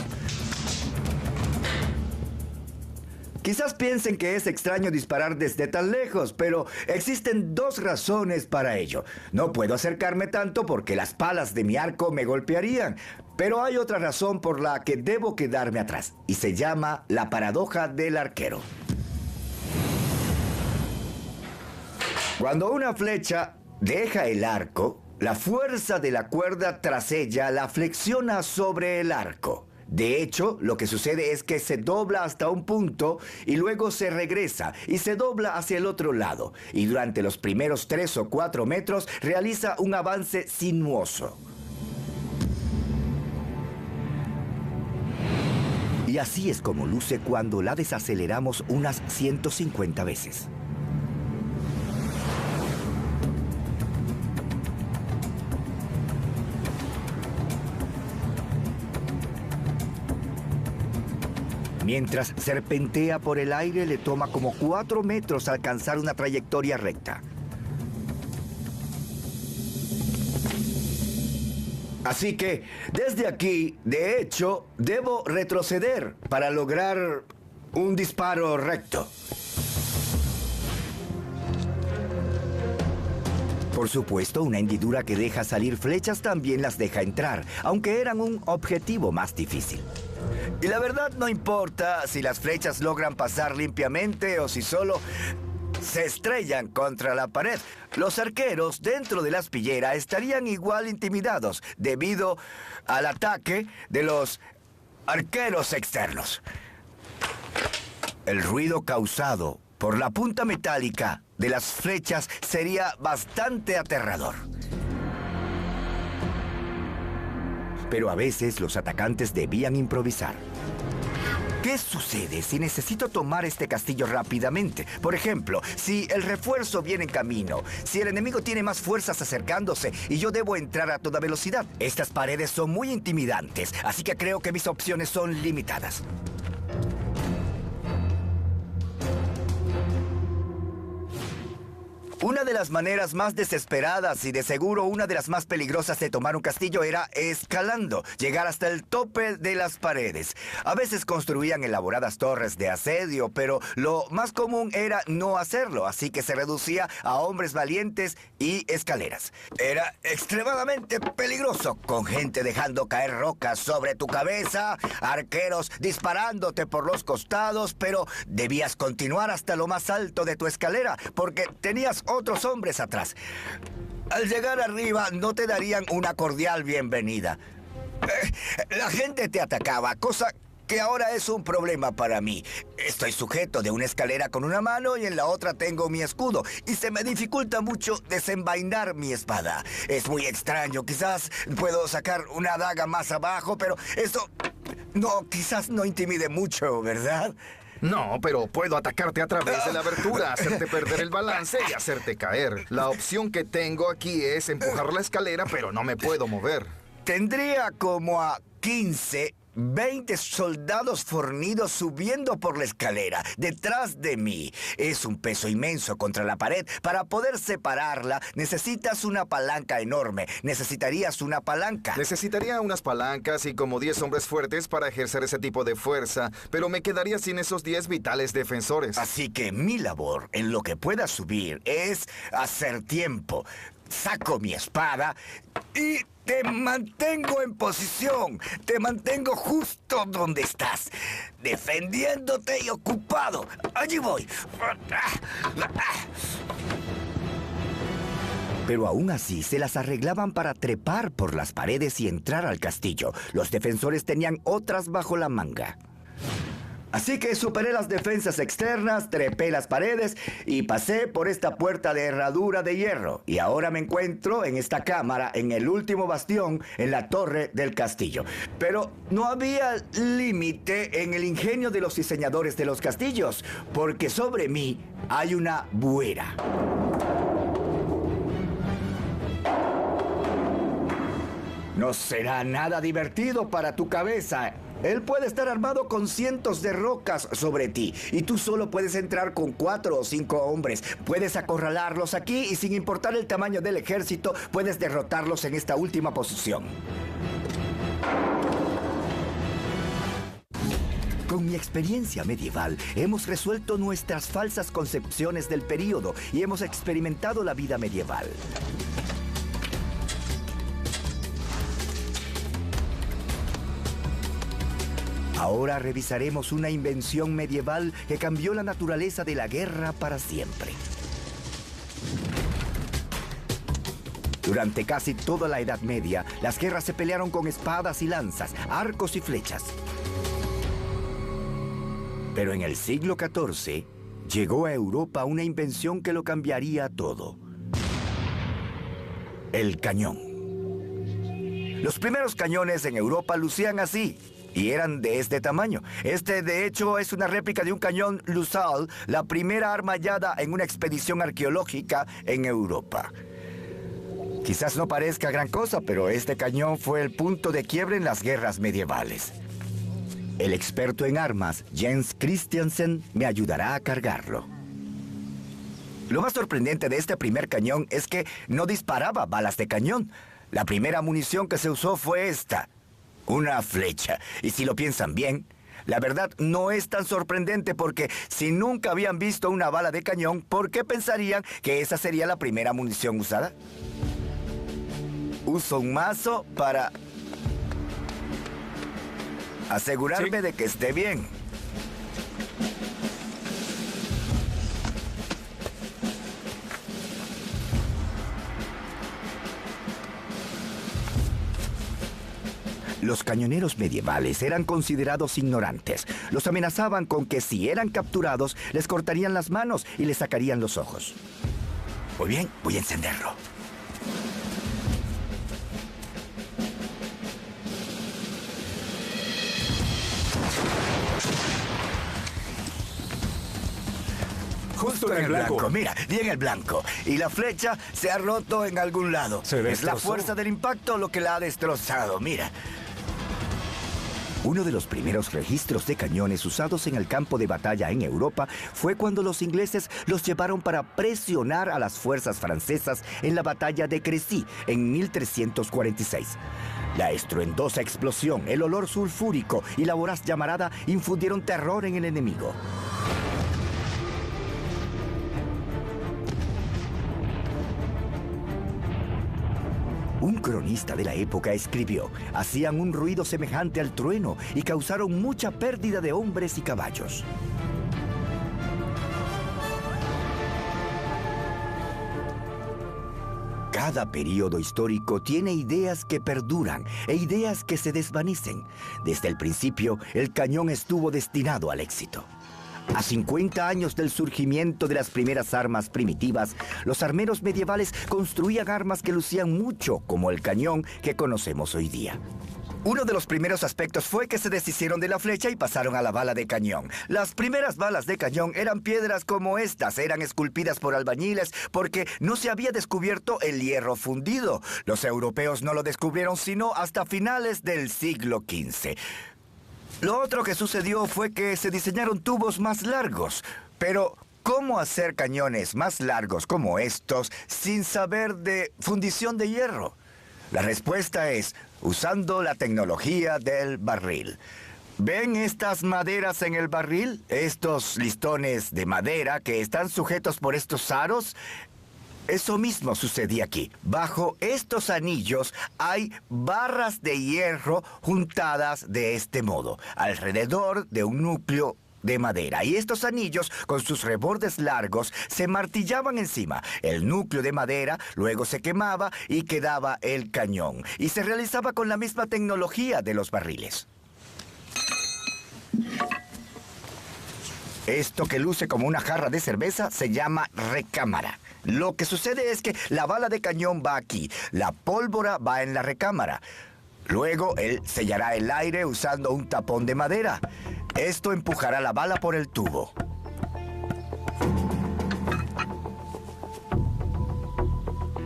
Quizás piensen que es extraño disparar desde tan lejos, pero existen 2 razones para ello. No puedo acercarme tanto porque las palas de mi arco me golpearían, pero hay otra razón por la que debo quedarme atrás, y se llama la paradoja del arquero. Cuando una flecha deja el arco, la fuerza de la cuerda tras ella la flexiona sobre el arco. De hecho, lo que sucede es que se dobla hasta un punto y luego se regresa y se dobla hacia el otro lado. Y durante los primeros 3 o 4 metros realiza un avance sinuoso. Y así es como luce cuando la desaceleramos unas 150 veces. Mientras serpentea por el aire, le toma como 4 metros alcanzar una trayectoria recta. Así que, desde aquí, de hecho, debo retroceder para lograr un disparo recto. Por supuesto, una hendidura que deja salir flechas también las deja entrar, aunque eran un objetivo más difícil. Y la verdad no importa si las flechas logran pasar limpiamente o si solo se estrellan contra la pared. Los arqueros dentro de la aspillera estarían igual intimidados debido al ataque de los arqueros externos. El ruido causado por la punta metálica de las flechas sería bastante aterrador. Pero a veces los atacantes debían improvisar. ¿Qué sucede si necesito tomar este castillo rápidamente? Por ejemplo, si el refuerzo viene en camino, si el enemigo tiene más fuerzas acercándose y yo debo entrar a toda velocidad. Estas paredes son muy intimidantes, así que creo que mis opciones son limitadas. Una de las maneras más desesperadas y de seguro una de las más peligrosas de tomar un castillo era escalando, llegar hasta el tope de las paredes. A veces construían elaboradas torres de asedio, pero lo más común era no hacerlo, así que se reducía a hombres valientes y escaleras. Era extremadamente peligroso, con gente dejando caer rocas sobre tu cabeza, arqueros disparándote por los costados, pero debías continuar hasta lo más alto de tu escalera, porque tenías otros hombres atrás. Al llegar arriba no te darían una cordial bienvenida. La gente te atacaba, cosa que ahora es un problema para mí. Estoy sujeto de una escalera con una mano y en la otra tengo mi escudo, y se me dificulta mucho desenvainar mi espada. Es muy extraño, quizás puedo sacar una daga más abajo, pero eso quizás no intimide mucho, ¿verdad? No, pero puedo atacarte a través de la abertura, hacerte perder el balance y hacerte caer. La opción que tengo aquí es empujar la escalera, pero no me puedo mover. Tendría como a 15, 20 soldados fornidos subiendo por la escalera, detrás de mí. Es un peso inmenso contra la pared. Para poder separarla, necesitas una palanca enorme. Necesitarías una palanca. Necesitaría unas palancas y como 10 hombres fuertes para ejercer ese tipo de fuerza, pero me quedaría sin esos 10 vitales defensores. Así que mi labor, en lo que pueda subir, es hacer tiempo. Saco mi espada y te mantengo en posición. Te mantengo justo donde estás, defendiéndote y ocupado. Allí voy. Pero aún así se las arreglaban para trepar por las paredes y entrar al castillo. Los defensores tenían otras bajo la manga. Así que superé las defensas externas, trepé las paredes y pasé por esta puerta de herradura de hierro. Y ahora me encuentro en esta cámara, en el último bastión, en la torre del castillo. Pero no había límite en el ingenio de los diseñadores de los castillos, porque sobre mí hay una buera. No será nada divertido para tu cabeza. Él puede estar armado con cientos de rocas sobre ti y tú solo puedes entrar con 4 o 5 hombres. Puedes acorralarlos aquí y sin importar el tamaño del ejército, puedes derrotarlos en esta última posición. Con mi experiencia medieval, hemos resuelto nuestras falsas concepciones del período y hemos experimentado la vida medieval. Ahora revisaremos una invención medieval que cambió la naturaleza de la guerra para siempre. Durante casi toda la Edad Media, las guerras se pelearon con espadas y lanzas, arcos y flechas. Pero en el siglo XIV, llegó a Europa una invención que lo cambiaría todo. El cañón. Los primeros cañones en Europa lucían así. y eran de este tamaño. Este, de hecho, es una réplica de un cañón Lusal, la primera arma hallada en una expedición arqueológica en Europa. Quizás no parezca gran cosa, pero este cañón fue el punto de quiebre en las guerras medievales. El experto en armas, Jens Christiansen, me ayudará a cargarlo. Lo más sorprendente de este primer cañón es que no disparaba balas de cañón. La primera munición que se usó fue esta, una flecha. Y si lo piensan bien, la verdad no es tan sorprendente porque si nunca habían visto una bala de cañón, ¿por qué pensarían que esa sería la primera munición usada? Uso un mazo para asegurarme de que esté bien. Los cañoneros medievales eran considerados ignorantes. Los amenazaban con que si eran capturados, les cortarían las manos y les sacarían los ojos. Muy bien, voy a encenderlo. Justo en el blanco. Mira, di en el blanco. Y la flecha se ha roto en algún lado. Es la fuerza del impacto lo que la ha destrozado, mira. Uno de los primeros registros de cañones usados en el campo de batalla en Europa fue cuando los ingleses los llevaron para presionar a las fuerzas francesas en la batalla de Crécy en 1346. La estruendosa explosión, el olor sulfúrico y la voraz llamarada infundieron terror en el enemigo. Un cronista de la época escribió: hacían un ruido semejante al trueno y causaron mucha pérdida de hombres y caballos. Cada período histórico tiene ideas que perduran e ideas que se desvanecen. Desde el principio, el cañón estuvo destinado al éxito. A 50 años del surgimiento de las primeras armas primitivas, los armeros medievales construían armas que lucían mucho como el cañón que conocemos hoy día. Uno de los primeros aspectos fue que se deshicieron de la flecha y pasaron a la bala de cañón. Las primeras balas de cañón eran piedras como estas, eran esculpidas por albañiles porque no se había descubierto el hierro fundido. Los europeos no lo descubrieron sino hasta finales del siglo XV. Lo otro que sucedió fue que se diseñaron tubos más largos. Pero, ¿cómo hacer cañones más largos como estos sin saber de fundición de hierro? La respuesta es usando la tecnología del barril. ¿Ven estas maderas en el barril? Estos listones de madera que están sujetos por estos aros. Eso mismo sucedía aquí. Bajo estos anillos hay barras de hierro juntadas de este modo, alrededor de un núcleo de madera. Y estos anillos, con sus rebordes largos, se martillaban encima. El núcleo de madera luego se quemaba y quedaba el cañón. Y se realizaba con la misma tecnología de los barriles. Esto que luce como una jarra de cerveza se llama recámara. Lo que sucede es que la bala de cañón va aquí, la pólvora va en la recámara. Luego él sellará el aire usando un tapón de madera. Esto empujará la bala por el tubo.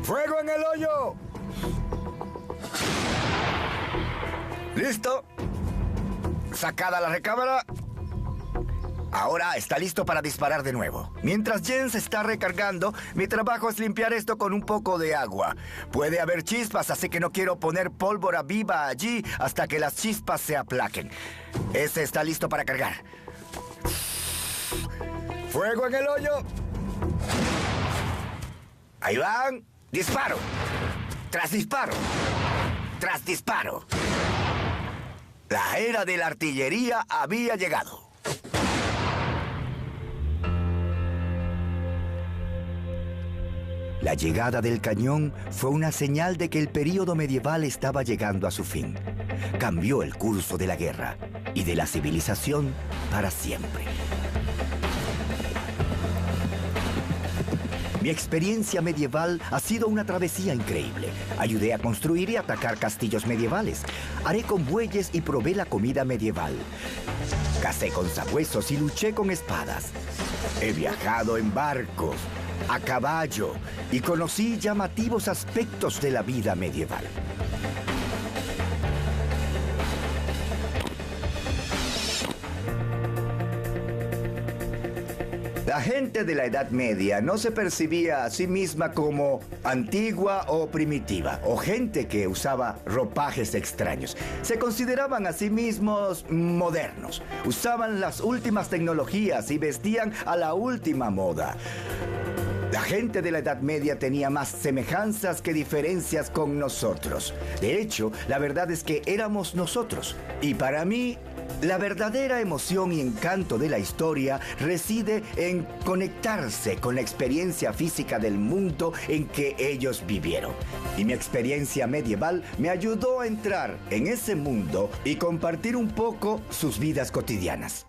¡Fuego en el hoyo! ¿Listo? Sacada la recámara. Ahora está listo para disparar de nuevo. Mientras Jens está recargando, mi trabajo es limpiar esto con un poco de agua. Puede haber chispas, así que no quiero poner pólvora viva allí hasta que las chispas se aplaquen. Ese está listo para cargar. ¡Fuego en el hoyo! Ahí van. ¡Disparo! ¡Tras disparo! ¡Tras disparo! La era de la artillería había llegado. La llegada del cañón fue una señal de que el período medieval estaba llegando a su fin. Cambió el curso de la guerra y de la civilización para siempre. Mi experiencia medieval ha sido una travesía increíble. Ayudé a construir y atacar castillos medievales. Haré con bueyes y probé la comida medieval. Cacé con sabuesos y luché con espadas. He viajado en barcos, a caballo, y conocí llamativos aspectos de la vida medieval. La gente de la Edad Media no se percibía a sí misma como antigua o primitiva, o gente que usaba ropajes extraños. Se consideraban a sí mismos modernos. Usaban las últimas tecnologías y vestían a la última moda. La gente de la Edad Media tenía más semejanzas que diferencias con nosotros. De hecho, la verdad es que éramos nosotros. Y para mí, la verdadera emoción y encanto de la historia reside en conectarse con la experiencia física del mundo en que ellos vivieron. Y mi experiencia medieval me ayudó a entrar en ese mundo y compartir un poco sus vidas cotidianas.